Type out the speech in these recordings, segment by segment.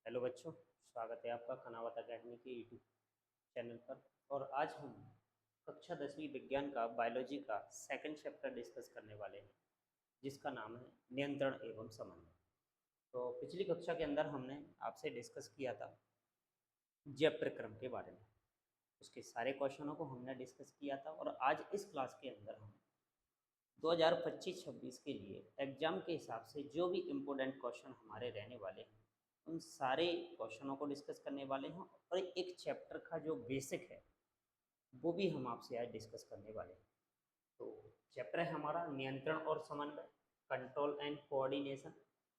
Hello बच्चों, स्वागत है आपका कनावत अकेडमी के यूट्यूब चैनल पर। और आज हम कक्षा 10वीं विज्ञान का बायोलॉजी का सेकंड चैप्टर डिस्कस करने वाले हैं, जिसका नाम है नियंत्रण एवं समन्वय। तो पिछली कक्षा के अंदर हमने आपसे डिस्कस किया था जैव प्रक्रम के बारे में। उसके सारे क्वेश्चनों को हमने डिस्कस किया था और आज इस क्लास के अंदर हम 2025-26 के लिए एग्जाम के हिसाब से जो भी इम्पोर्टेंट क्वेश्चन हमारे रहने वाले हैं उन सारे क्वेश्चनों को डिस्कस करने वाले हैं। और एक चैप्टर का जो बेसिक है वो भी हम आपसे आज डिस्कस करने वाले हैं। तो चैप्टर है हमारा नियंत्रण और समन्वय, कंट्रोल एंड कोऑर्डिनेशन।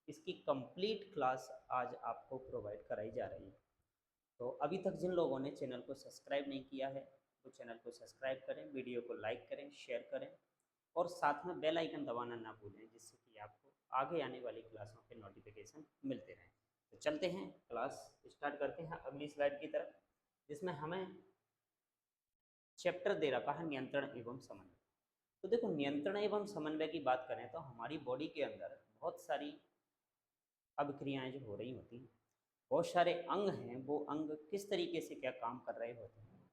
इसकी कंप्लीट क्लास आज आपको प्रोवाइड कराई जा रही है। तो अभी तक जिन लोगों ने चैनल को सब्सक्राइब नहीं किया है वो चैनल को सब्सक्राइब करें, वीडियो को लाइक करें, शेयर करें और साथ में बेल आइकन दबाना ना भूलें, जिससे कि आपको आगे आने वाली क्लासों के नोटिफिकेशन मिलते रहें। तो चलते हैं, क्लास स्टार्ट करते हैं अगली स्लाइड की तरफ, जिसमें हमें चैप्टर दे रखा है नियंत्रण एवं समन्वय। तो देखो, नियंत्रण एवं समन्वय की बात करें तो हमारी बॉडी के अंदर बहुत सारी अभिक्रियाएं जो हो रही होती हैं, बहुत सारे अंग हैं, वो अंग किस तरीके से क्या काम कर रहे होते हैं,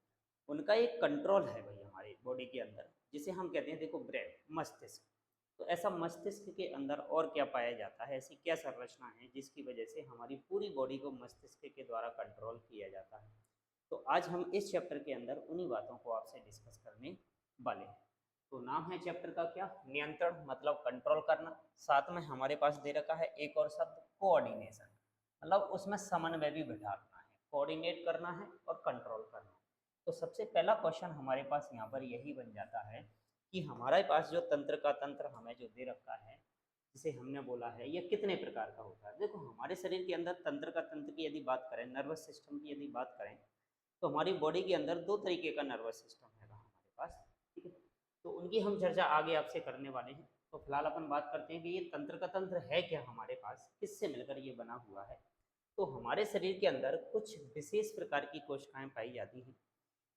उनका एक कंट्रोल है भाई हमारी बॉडी के अंदर, जिसे हम कहते हैं, देखो, ब्रेन, मस्तिष्क। तो ऐसा मस्तिष्क के अंदर और क्या पाया जाता है, ऐसी क्या संरचना है जिसकी वजह से हमारी पूरी बॉडी को मस्तिष्क के द्वारा कंट्रोल किया जाता है। तो आज हम इस चैप्टर के अंदर उन्हीं बातों को आपसे डिस्कस करने वाले हैं। तो नाम है चैप्टर का क्या, नियंत्रण, मतलब कंट्रोल करना। साथ में हमारे पास दे रखा है एक और शब्द, कोऑर्डिनेशन, मतलब उसमें समन्वय भी बिठाना है, कोऑर्डिनेट करना है और कंट्रोल करना है। तो सबसे पहला क्वेश्चन हमारे पास यहाँ पर यही बन जाता है कि हमारे पास जो तंत्र का तंत्र हमें जो दे रखा है, जिसे हमने बोला है, ये कितने प्रकार का होता है। देखो, हमारे शरीर के अंदर तंत्र का तंत्र की यदि बात करें, नर्वस सिस्टम की यदि बात करें, तो हमारी बॉडी के अंदर दो तरीके का नर्वस सिस्टम है हमारे पास। ठीक है, तो उनकी हम चर्चा आगे आपसे करने वाले हैं। तो फिलहाल अपन बात करते हैं कि ये तंत्र का तंत्र है क्या हमारे पास, किससे मिलकर ये बना हुआ है। तो हमारे शरीर के अंदर कुछ विशेष प्रकार की कोशिकाएं पाई जाती हैं।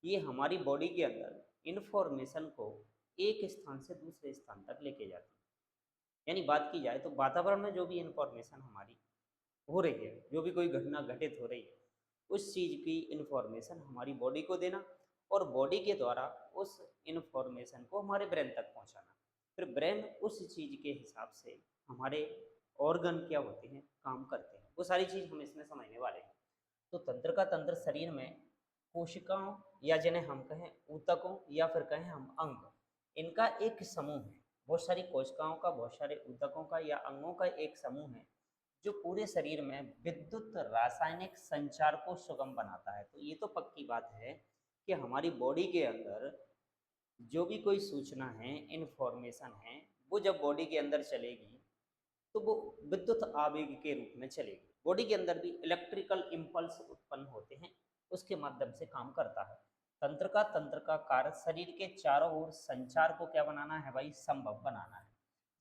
ये हमारी बॉडी के अंदर इन्फॉर्मेशन को एक स्थान से दूसरे स्थान तक लेके जाती है। यानी बात की जाए तो वातावरण में जो भी इन्फॉर्मेशन हमारी हो रही है, जो भी कोई घटना घटित हो रही है, उस चीज़ की इन्फॉर्मेशन हमारी बॉडी को देना और बॉडी के द्वारा उस इन्फॉर्मेशन को हमारे ब्रेन तक पहुंचाना। फिर ब्रेन उस चीज़ के हिसाब से हमारे ऑर्गन क्या होते हैं, काम करते हैं, वो सारी चीज़ हम इसमें समझने वाले हैं। तो तंत्र का तंत्र शरीर में कोशिकाओं, या जिन्हें हम कहें ऊतकों, या फिर कहें हम अंग, इनका एक समूह है। बहुत सारी कोशिकाओं का, बहुत सारे ऊतकों का या अंगों का एक समूह है जो पूरे शरीर में विद्युत रासायनिक संचार को सुगम बनाता है। तो ये तो पक्की बात है कि हमारी बॉडी के अंदर जो भी कोई सूचना है, इन्फॉर्मेशन है, वो जब बॉडी के अंदर चलेगी तो वो विद्युत आवेग के रूप में चलेगी। बॉडी के अंदर भी इलेक्ट्रिकल इम्पल्स उत्पन्न होते हैं, उसके माध्यम से काम करता है। तंत्र का कार्य शरीर के चारों ओर संचार को क्या बनाना है भाई, संभव बनाना है,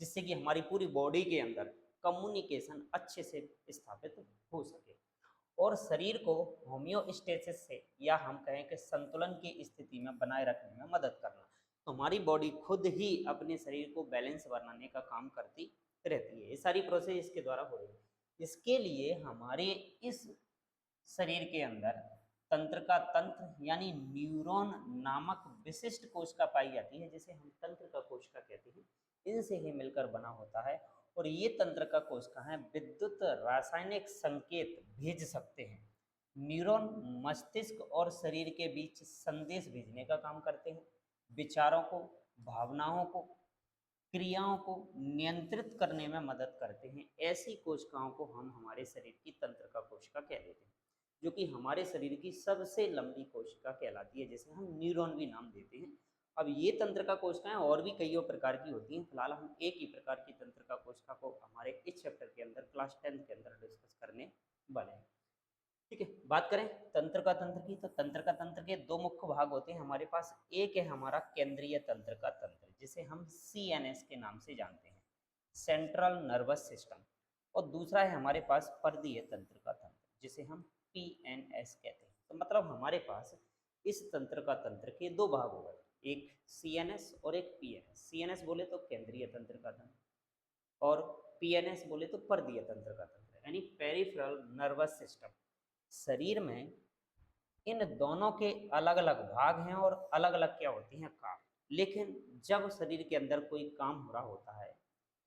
जिससे कि हमारी पूरी बॉडी के अंदर कम्युनिकेशन अच्छे से स्थापित हो सके और शरीर को होम्योस्टेसिस से, या हम कहें कि संतुलन की स्थिति में बनाए रखने में मदद करना। तो हमारी बॉडी खुद ही अपने शरीर को बैलेंस बनाने का काम करती रहती है। ये सारी प्रोसेस इसके द्वारा हो रही है। इसके लिए हमारे इस शरीर के अंदर तंत्र का तंत्र यानी न्यूरॉन नामक विशिष्ट कोशिका पाई जाती है, जिसे हम तंत्र का कोशिका कहते हैं। इनसे ही मिलकर बना होता है और ये तंत्र का कोशिका है विद्युत रासायनिक संकेत भेज सकते हैं। न्यूरॉन मस्तिष्क और शरीर के बीच संदेश भेजने का काम करते हैं। विचारों को, भावनाओं को, क्रियाओं को नियंत्रित करने में मदद करते हैं। ऐसी कोशिकाओं को हम हमारे शरीर की तंत्र का कोशिका कह देते हैं, जो कि हमारे शरीर की सबसे लंबी कोशिका कहलाती है, जिसे हम न्यूरॉन भी नाम देते हैं। अब ये तंत्र का कोशिकाएं और भी कईयों प्रकार की होती हैं। फिलहाल हम एक ही प्रकार की तंत्र का कोशिका को हमारे इस चैप्टर के अंदर क्लास 10 के अंदर डिस्कस करने वाले हैं। ठीक है, बात करें तंत्र का तंत्र की, तो तंत्र का तंत्र के दो मुख्य भाग होते हैं हमारे पास। एक है हमारा केंद्रीय तंत्र का तंत्र, जिसे हम CNS के नाम से जानते हैं, सेंट्रल नर्वस सिस्टम। और दूसरा है हमारे पास परदीय तंत्र का तंत्र, जिसे हम PNS कहते हैं। तो मतलब हमारे पास इस तंत्र का तंत्र के दो भाग हो गए, एक CNS और एक PNS। CNS बोले तो केंद्रीय तंत्र का तंत्र और PNS बोले तो परदीय तंत्र का तंत्र। यानी पेरिफेरल नर्वस सिस्टम। शरीर में इन दोनों के अलग अलग भाग हैं और अलग अलग क्या होती हैं काम। लेकिन जब शरीर के अंदर कोई काम हो रहा होता है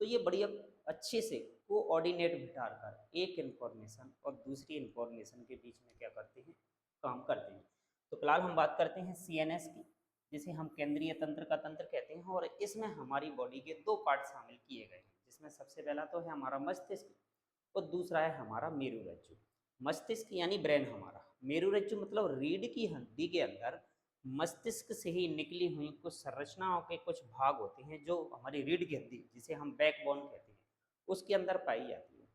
तो ये बड़ी अच्छे से कोऑर्डिनेट बिठा कर एक इन्फॉर्मेशन और दूसरी इन्फॉर्मेशन के बीच में क्या करते हैं, काम करते हैं। तो फिलहाल हम बात करते हैं सीएनएस की, जिसे हम केंद्रीय तंत्र का तंत्र कहते हैं। और इसमें हमारी बॉडी के दो पार्ट शामिल किए गए हैं, जिसमें सबसे पहला तो है हमारा मस्तिष्क और दूसरा है हमारा मेरुरज्जु। मस्तिष्क यानी ब्रेन हमारा, मेरुरज्जु मतलब रीढ़ की हड्डी के अंदर मस्तिष्क से ही निकली हुई कुछ संरचनाओं के कुछ भाग होते हैं जो हमारी रीढ़ की हड्डी, जिसे हम बैकबोन कहते हैं, उसके अंदर पाई जाती है,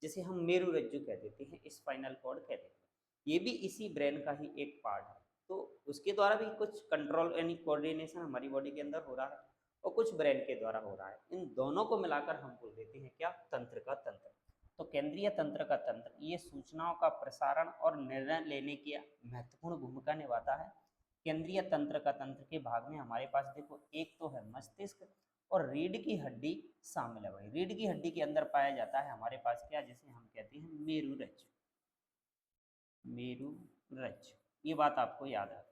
जिसे हम मेरुरज्जु कह देते हैं, स्पाइनल कॉर्ड कह देते हैं। ये भी इसी ब्रेन का ही एक पार्ट है। तो उसके द्वारा भी कुछ कंट्रोल यानी कोऑर्डिनेशन हमारी बॉडी के अंदर हो रहा है और कुछ ब्रेन के द्वारा हो रहा है। इन दोनों को मिलाकर हम बोल देते हैं क्या, तंत्र का तंत्र। तो केंद्रीय तंत्र का तंत्र ये सूचनाओं का प्रसारण और निर्णय लेने की महत्वपूर्ण भूमिका निभाता है। केंद्रीय तंत्र का तंत्र के भाग में हमारे पास देखो, एक तो है मस्तिष्क और रीढ़ की हड्डी शामिल है। भाई रीढ़ की हड्डी के अंदर पाया जाता है हमारे पास क्या, जिसे हम कहते हैं मेरुरज्जु। मेरुरज्जु, ये बात आपको याद है,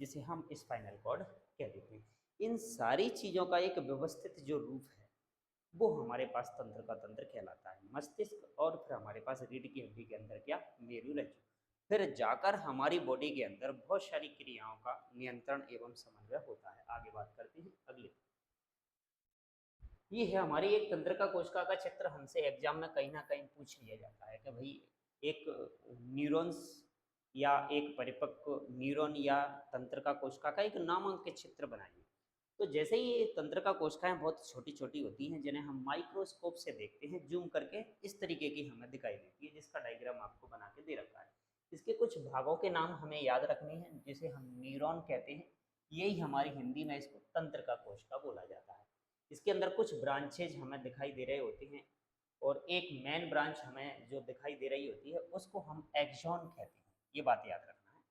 जिसे हम स्पाइनल कॉर्ड कह देते हैं। इन सारी चीज़ों का एक व्यवस्थित जो रूप है वो हमारे पास तंत्र का तंत्र कहलाता है। मस्तिष्क और फिर हमारे पास रीढ़ की हड्डी के अंदर क्या, मेरुरज्जु। फिर जाकर हमारी बॉडी के अंदर बहुत सारी क्रियाओं का नियंत्रण एवं समन्वय होता है। आगे बात करते हैं अगले। ये है हमारी एक तंत्रिका कोशिका का चित्र। हमसे एग्जाम में कहीं ना कहीं पूछ लिया जाता है कि भाई एक न्यूरॉन्स या एक परिपक्व न्यूरॉन या तंत्रिका कोशिका का एक नामांकित चित्र बनाइए। तो जैसे ही ये तंत्रिका कोशिकाएं बहुत छोटी छोटी होती हैं, जिन्हें हम माइक्रोस्कोप से देखते हैं जूम करके, इस तरीके की हमें दिखाई देती है, जिसका डायग्राम आपको बना के दे रखा है। इसके कुछ भागों के नाम हमें याद रखने हैं, जिसे हम न्यूरॉन कहते हैं। यही हमारी हिंदी में इसको तंत्रिका कोशिका बोला जाता है। इसके अंदर कुछ ब्रांचेज हमें दिखाई दे रहे होते हैं और एक मेन ब्रांच हमें जो दिखाई दे रही होती है उसको हम एक्सॉन कहते हैं। ये बात याद रखना है,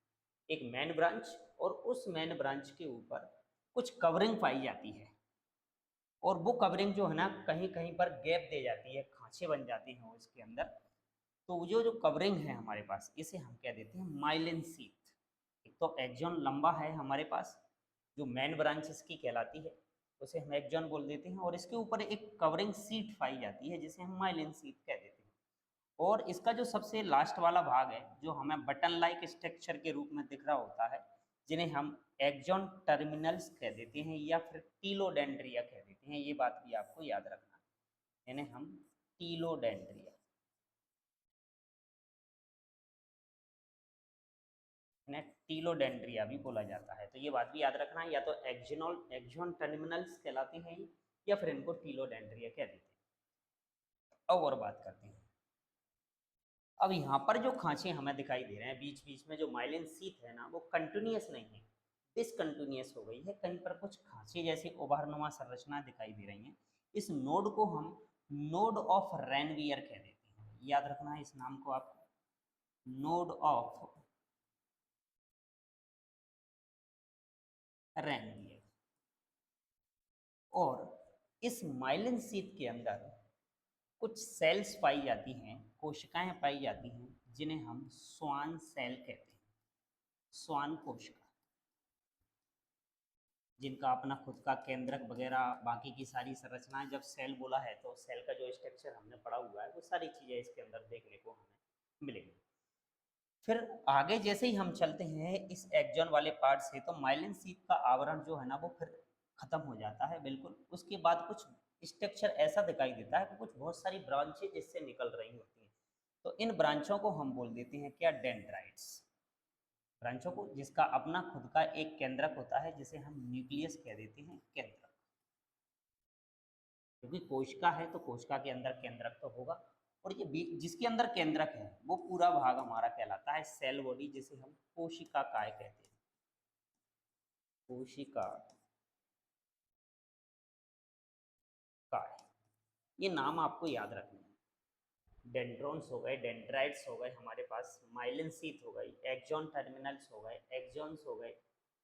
एक मेन ब्रांच और उस मेन ब्रांच के ऊपर कुछ कवरिंग पाई जाती है और वो कवरिंग जो है ना, कहीं कहीं पर गैप दे जाती है, खांचे बन जाती हैं उसके अंदर। तो जो कवरिंग है हमारे पास, इसे हम कह देते हैं माइलिन शीथ। एक तो एक्सॉन लंबा है हमारे पास, जो मेन ब्रांच इसकी कहलाती है, उसे हम एक्सॉन बोल देते हैं, और इसके ऊपर एक कवरिंग शीट पाई जाती है जिसे हम माइलिन शीथ कह देते हैं। और इसका जो सबसे लास्ट वाला भाग है, जो हमें बटन लाइक स्ट्रक्चर के रूप में दिख रहा होता है, जिन्हें हम एक्सॉन टर्मिनल्स कह देते हैं या फिर टीलोडेंड्रिया कह देते हैं। ये बात भी आपको याद रखना है, इन्हें हम टीलोडेंड्रिया, इन्हें टीलोडेंड्रिया भी बोला जाता है। तो ये बात भी याद रखना है, या तो एक्सॉन टर्मिनल्स कहलाते हैं या फिर इनको टीलोडेंड्रिया कह देते हैं। अब और बात करते हैं। अब यहाँ पर जो खांचे हमें दिखाई दे रहे हैं बीच बीच में, जो माइलिन शीथ है ना, वो कंटिन्यूस नहीं है, डिसकंटिन्यूस हो गई है। कहीं पर कुछ खांचे जैसी उभारनुमा संरचना दिखाई दे रही हैं। इस नोड को हम नोड ऑफ रेनवियर कह देते हैं। याद रखना है इस नाम को आपको, नोड ऑफ रेनवियर। और इस माइलिन शीथ के अंदर कुछ सेल्स पाई जाती हैं, कोशिकाएं पाई जाती हैं, जिन्हें हम स्वान सेल कहते हैं। स्वान कोशिका, जिनका अपना खुद का केंद्रक वगैरह बाकी की सारी संरचनाएं, जब सेल बोला है तो सेल का जो स्ट्रक्चर हमने पढ़ा हुआ है वो सारी चीज़ें इसके अंदर देखने को हमें मिलेंगी। फिर आगे जैसे ही हम चलते हैं इस एक्सॉन वाले पार्ट से, तो माइलिन शीथ का आवरण जो है ना वो फिर खत्म हो जाता है बिल्कुल। उसके बाद कुछ स्ट्रक्चर ऐसा दिखाई देता है कि कुछ बहुत सारी ब्रांचेज इससे निकल रही होती हैं। तो इन ब्रांचों को हम बोल देते हैं क्या, डेंड्राइट्स। ब्रांचों को, जिसका अपना खुद का एक केंद्रक होता है, जिसे हम न्यूक्लियस कह देते हैं, केंद्रक। क्योंकि कोशिका है तो कोशिका के अंदर केंद्रक तो होगा, और ये जिसके अंदर केंद्रक है वो पूरा भाग हमारा कहलाता है सेल बॉडी, जिसे हम कोशिका काय कहते हैं। कोशिका काय, ये नाम आपको याद रखना है। डेंड्रॉन्स हो गए, डेंड्राइट्स हो गए हमारे पास, माइलिन शीथ हो गई, एक्सॉन टर्मिनल्स हो गए, एक्सॉन्स हो गए,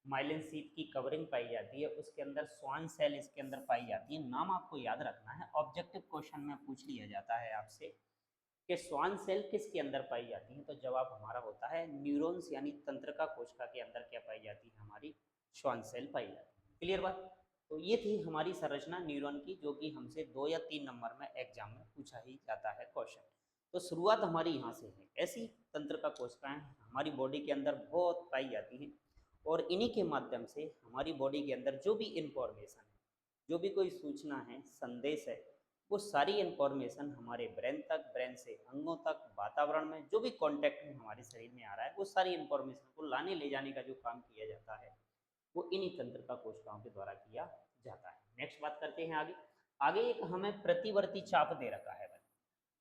माइलिन शीथ की कवरिंग पाई जाती है, उसके अंदर स्वान सेल इसके अंदर पाई जाती है। नाम आपको याद रखना है, ऑब्जेक्टिव क्वेश्चन में पूछ लिया जाता है आपसे कि श्वान सेल किसके अंदर पाई जाती है, तो जवाब हमारा होता है न्यूरॉन्स यानी तंत्रिका कोशिका के अंदर क्या पाई जाती है, हमारी श्वान सेल पाई जाती है। क्लियर बात। तो ये थी हमारी संरचना न्यूरॉन की, जो कि हमसे 2 या 3 नंबर में एग्जाम में पूछा ही जाता है क्वेश्चन। तो शुरुआत हमारी यहाँ से है। ऐसी तंत्रिका कोशिकाएं हमारी बॉडी के अंदर बहुत पाई जाती हैं और इन्हीं के माध्यम से हमारी बॉडी के अंदर जो भी इंफॉर्मेशन है, जो भी कोई सूचना है, संदेश है, वो सारी इन्फॉर्मेशन हमारे ब्रेन तक, ब्रेन से अंगों तक, वातावरण में जो भी कांटेक्ट में हमारे शरीर में आ रहा है, वो सारी इन्फॉर्मेशन को लाने ले जाने का जो काम किया जाता है वो इन्हीं तंत्रिका कोशिकाओं के द्वारा किया जाता है। नेक्स्ट बात करते हैं आगे। आगे एक हमें प्रतिवर्ती चाप दे रखा है।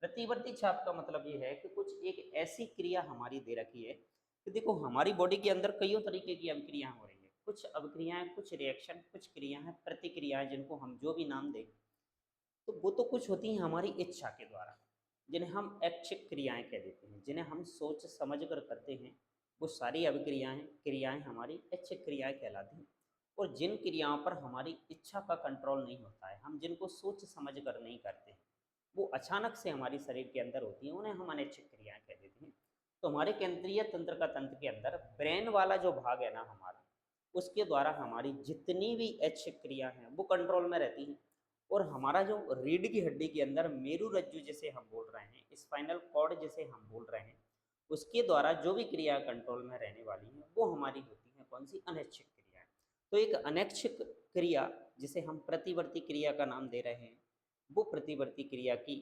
प्रतिवर्ती चाप का मतलब ये है कि कुछ एक ऐसी क्रिया हमारी दे रखी है कि देखो हमारी बॉडी के अंदर कईयों तरीके की अभिक्रियाएं हो रही है। कुछ अभिक्रियाएं, कुछ रिएक्शन, कुछ क्रियाएं, प्रतिक्रियाएं, जिनको हम जो भी नाम दें, तो वो तो कुछ होती हैं हमारी इच्छा के द्वारा, जिन्हें हम ऐच्छिक क्रियाएं कह देते हैं, जिन्हें हम सोच समझ कर करते हैं। वो सारी अभिक्रियाएं, क्रियाएं हमारी ऐच्छिक क्रियाएं कहलाती हैं। और जिन क्रियाओं पर हमारी इच्छा का कंट्रोल नहीं होता है, हम जिनको सोच समझ कर नहीं करते हैं, वो अचानक से हमारे शरीर के अंदर होती हैं, उन्हें हम अनैच्छिक क्रियाएं कह देते हैं। तो हमारे केंद्रीय तंत्र का तंत्र के अंदर ब्रेन वाला जो भाग है ना हमारा, उसके द्वारा हमारी जितनी भी ऐच्छिक क्रिया हैं वो कंट्रोल में रहती हैं। और हमारा जो रीढ़ की हड्डी के अंदर मेरु रज्जु जिसे हम बोल रहे हैं, स्पाइनल कॉर्ड जिसे हम बोल रहे हैं, उसके द्वारा जो भी क्रिया कंट्रोल में रहने वाली हैं वो हमारी होती हैं कौन सी, अनैच्छिक क्रियाएं। तो एक अनैच्छिक क्रिया जिसे हम प्रतिवर्ती क्रिया का नाम दे रहे हैं, वो प्रतिवर्ती क्रिया की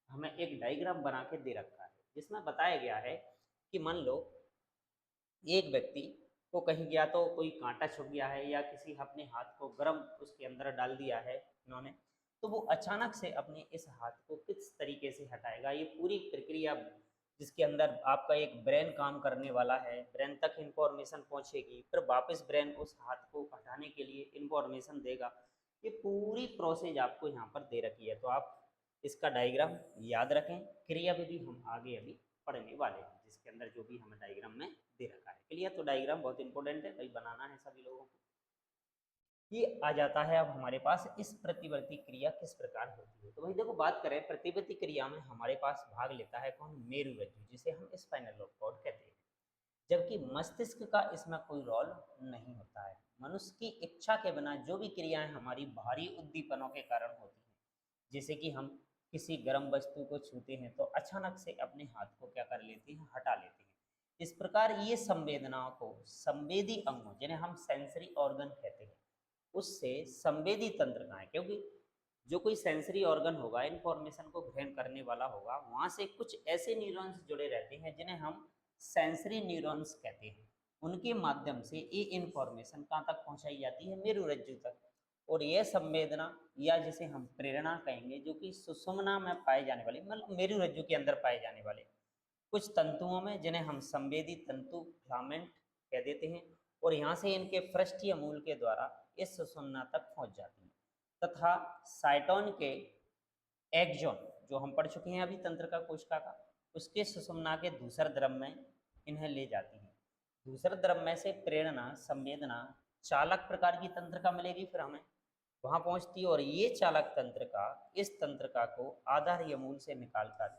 हमें एक डायग्राम बना के दे रखा है, जिसमें बताया गया है कि मान लो एक व्यक्ति को कहीं गया तो कोई कांटा छुप गया है, या किसी अपने हाथ को गर्म उसके अंदर डाल दिया है इन्होंने, तो वो अचानक से अपने इस हाथ को किस तरीके से हटाएगा, ये पूरी प्रक्रिया जिसके अंदर आपका एक ब्रेन काम करने वाला है, ब्रेन तक इंफॉर्मेशन पहुंचेगी, फिर वापस ब्रेन उस हाथ को हटाने के लिए इंफॉर्मेशन देगा। ये पूरी प्रोसेस आपको यहाँ पर दे रखी है, तो आप इसका डायग्राम याद रखें। क्रिया विधि हम आगे अभी पढ़ने वाले हैं, जिसके अंदर जो भी हमें डायग्राम में दे रखा है। क्लियर। तो डायग्राम बहुत इंपॉर्टेंट है भाई, बनाना है सभी लोगों को। ये आ जाता है अब हमारे पास इस प्रतिवर्ती क्रिया किस प्रकार होती है। तो भाई देखो, बात करें प्रतिवर्ती क्रिया में हमारे पास भाग लेता है कौन, मेरु रज्जु, जिसे हम स्पाइनल कॉर्ड कहते हैं। जबकि मस्तिष्क का इसमें कोई रोल नहीं होता है। मनुष्य की इच्छा के बिना जो भी क्रियाएं हमारी बाहरी उद्दीपनों के कारण होती हैं, जैसे कि हम किसी गर्म वस्तु को छूते हैं तो अचानक से अपने हाथ को क्या कर लेते हैं, हटा लेते हैं। इस प्रकार ये संवेदनाओं को संवेदी अंगों, जिन्हें हम सेंसरी ऑर्गन कहते हैं, उससे संवेदी तंत्र का है, क्योंकि जो कोई सेंसरी ऑर्गन होगा, इंफॉर्मेशन को ग्रहण करने वाला होगा, वहाँ से कुछ ऐसे न्यूरॉन्स जुड़े रहते हैं जिन्हें हम सेंसरी न्यूरॉन्स कहते हैं। उनके माध्यम से ये इंफॉर्मेशन कहाँ तक पहुँचाई जाती है, मेरुरज्जु तक। और यह संवेदना, या जिसे हम प्रेरणा कहेंगे, जो कि सुषुम्ना में पाए जाने वाले, मतलब मेरुरज्जु के अंदर पाए जाने वाले कुछ तंतुओं में, जिन्हें हम संवेदी तंतु फिलामेंट कह देते हैं, और यहाँ से इनके पृष्ठीय मूल के द्वारा इस सुषुम्ना तक पहुँच जाती हैं। तथा साइटोन के एक्सोन, जो हम पढ़ चुके हैं अभी तंत्रिका कोशिका का, उसके सुषुम्ना के दूसर द्रव में इन्हें ले जाती हैं। दूसरे द्रव में से प्रेरणा, संवेदना, चालक प्रकार की तंत्रिका मिलेगी फिर हमें, वहाँ पहुँचती है। और ये चालक तंत्रिका इस तंत्रिका को आधारीय मूल से निकालकर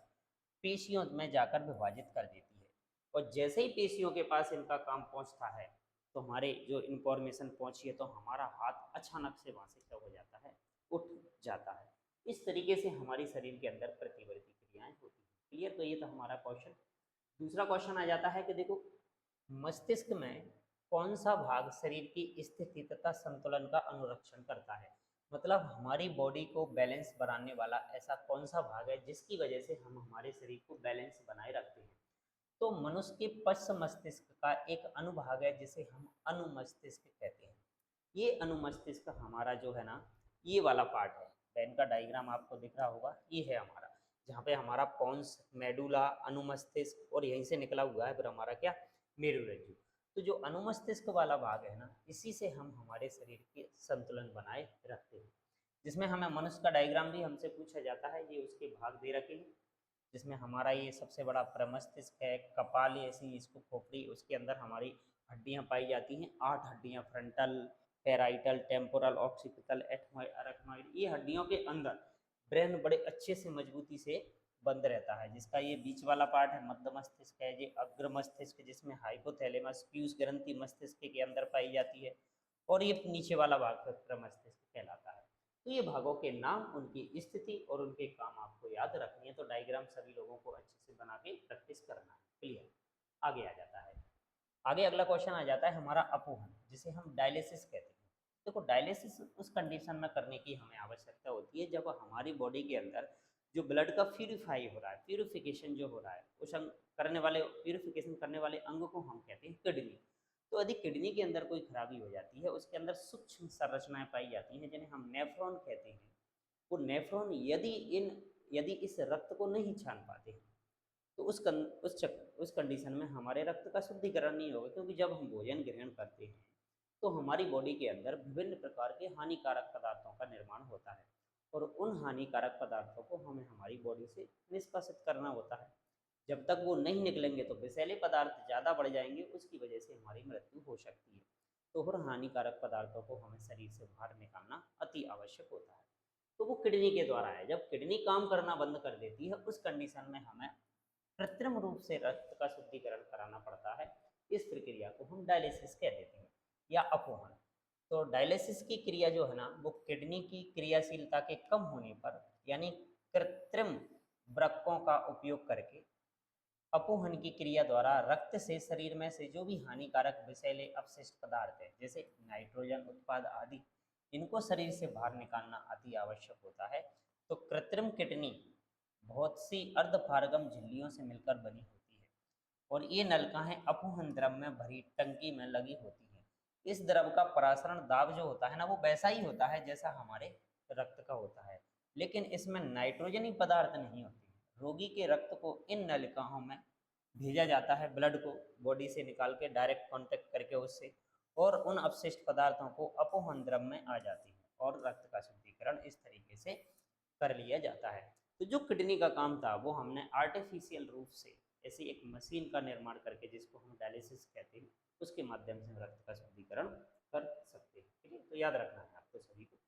पेशियों में जाकर विभाजित कर देती है। और जैसे ही पेशियों के पास इनका काम पहुँचता है, तो हमारे जो इन्फॉर्मेशन पहुँची है, तो हमारा हाथ अचानक से वहाँ से क्या हो जाता है, उठ जाता है। इस तरीके से हमारे शरीर के अंदर प्रतिवर्ती क्रियाएं होती हैं। क्लियर। तो ये तो हमारा क्वेश्चन। दूसरा क्वेश्चन आ जाता है कि देखो, मस्तिष्क में कौन सा भाग शरीर की स्थिति तथा संतुलन का अनुरक्षण करता है। मतलब हमारी बॉडी को बैलेंस बनाने वाला ऐसा कौन सा भाग है जिसकी वजह से हम हमारे शरीर को बैलेंस बनाए रखते हैं। तो मनुष्य के पश्च मस्तिष्क का एक अनुभाग है जिसे हम अनुमस्तिष्क कहते हैं। ये अनुमस्तिष्क हमारा जो है ना, ये वाला पार्ट है। पेन का डायग्राम आपको दिख रहा होगा, ये है हमारा, जहाँ पे हमारा पॉन्स, मेडुला, अनुमस्तिष्क, और यहीं से निकला हुआ है फिर हमारा क्या, मेरुरज्जु। तो जो अनुमस्तिष्क वाला भाग है ना, इसी से हम हमारे शरीर के संतुलन बनाए रखते हैं। जिसमें हमें मनुष्य का डायग्राम भी हमसे पूछा जाता है, ये उसके भाग दे रखे हैं, जिसमें हमारा ये सबसे बड़ा प्रमस्तिष्क है, कपाल ऐसी इसको खोपड़ी, उसके अंदर हमारी हड्डियां पाई जाती हैं, 8 हड्डियां, frontal, parietal, temporal, occipital, ethmoid, अरथमॉइड। ये हड्डियों के अंदर ब्रेन बड़े अच्छे से मजबूती से बंद रहता है, जिसका ये बीच वाला पार्ट है मध्य मस्तिष्क है, ये अग्र मस्तिष्क जिसमें हाइपोथैलेमस पीयूष ग्रंथि मस्तिष्क के अंदर पाई जाती है, और ये नीचे वाला भाग प्रमस्तिष्क कहलाता है। तो ये भागों के नाम, उनकी स्थिति और उनके काम आपको याद रखनी है। तो डायग्राम सभी लोगों को अच्छे से बना के प्रैक्टिस करना है। क्लियर। आगे आ जाता है, आगे अगला क्वेश्चन आ जाता है हमारा अपोहन, जिसे हम डायलिसिस कहते हैं। देखो डायलिसिस उस कंडीशन में करने की हमें आवश्यकता होती है जब हमारी बॉडी के अंदर जो ब्लड का प्यूरिफाई हो रहा है, प्यूरिफिकेशन जो हो रहा है, उस अंग करने वाले प्यूरिफिकेशन करने वाले अंग को हम कहते हैं किडनी। तो यदि किडनी के अंदर कोई खराबी हो जाती है, उसके अंदर सूक्ष्म संरचनाएं पाई जाती हैं जिन्हें हम नेफ्रॉन कहते हैं। वो नेफ्रॉन यदि इस रक्त को नहीं छान पाते हैं तो उस कंडीशन में हमारे रक्त का शुद्धिकरण नहीं होगा, क्योंकि जब हम भोजन ग्रहण करते हैं तो हमारी बॉडी के अंदर विभिन्न प्रकार के हानिकारक पदार्थों का निर्माण होता है, और उन हानिकारक पदार्थों को हमें हमारी बॉडी से निष्कासित करना होता है। जब तक वो नहीं निकलेंगे तो विषैले पदार्थ ज़्यादा बढ़ जाएंगे, उसकी वजह से हमारी मृत्यु हो सकती है। तो हर हानिकारक पदार्थों को हमें शरीर से बाहर निकालना अति आवश्यक होता है। तो वो किडनी के द्वारा है। जब किडनी काम करना बंद कर देती है, उस कंडीशन में हमें कृत्रिम रूप से रक्त का शुद्धिकरण कराना पड़ता है। इस प्रक्रिया को हम डायलिसिस कह देते हैं या अपोहन। तो डायलिसिस की क्रिया जो है ना, वो किडनी की क्रियाशीलता के कम होने पर, यानी कृत्रिम वृक्कों का उपयोग करके अपोहन की क्रिया द्वारा रक्त से शरीर में से जो भी हानिकारक विषैले अपशिष्ट पदार्थ है, जैसे नाइट्रोजन उत्पाद आदि, इनको शरीर से बाहर निकालना अति आवश्यक होता है। तो कृत्रिम किडनी बहुत सी अर्धपारगम झिल्लियों से मिलकर बनी होती है, और ये नलिकाएं अपोहन द्रव में भरी टंकी में लगी होती हैं। इस द्रव का परासरण दाब जो होता है ना, वो वैसा ही होता है जैसा हमारे रक्त का होता है, लेकिन इसमें नाइट्रोजनी पदार्थ नहीं होते। रोगी के रक्त को इन नलिकाओं में भेजा जाता है, ब्लड को बॉडी से निकाल के डायरेक्ट कांटेक्ट करके उससे, और उन अपशिष्ट पदार्थों को अपोहन द्रव में आ जाती है, और रक्त का शुद्धिकरण इस तरीके से कर लिया जाता है। तो जो किडनी का काम था वो हमने आर्टिफिशियल रूप से ऐसी एक मशीन का निर्माण करके, जिसको हम डायलिसिस कहते हैं, उसके माध्यम से रक्त का शुद्धिकरण कर सकते हैं। ठीक है, तो याद रखना है आपको सभी को।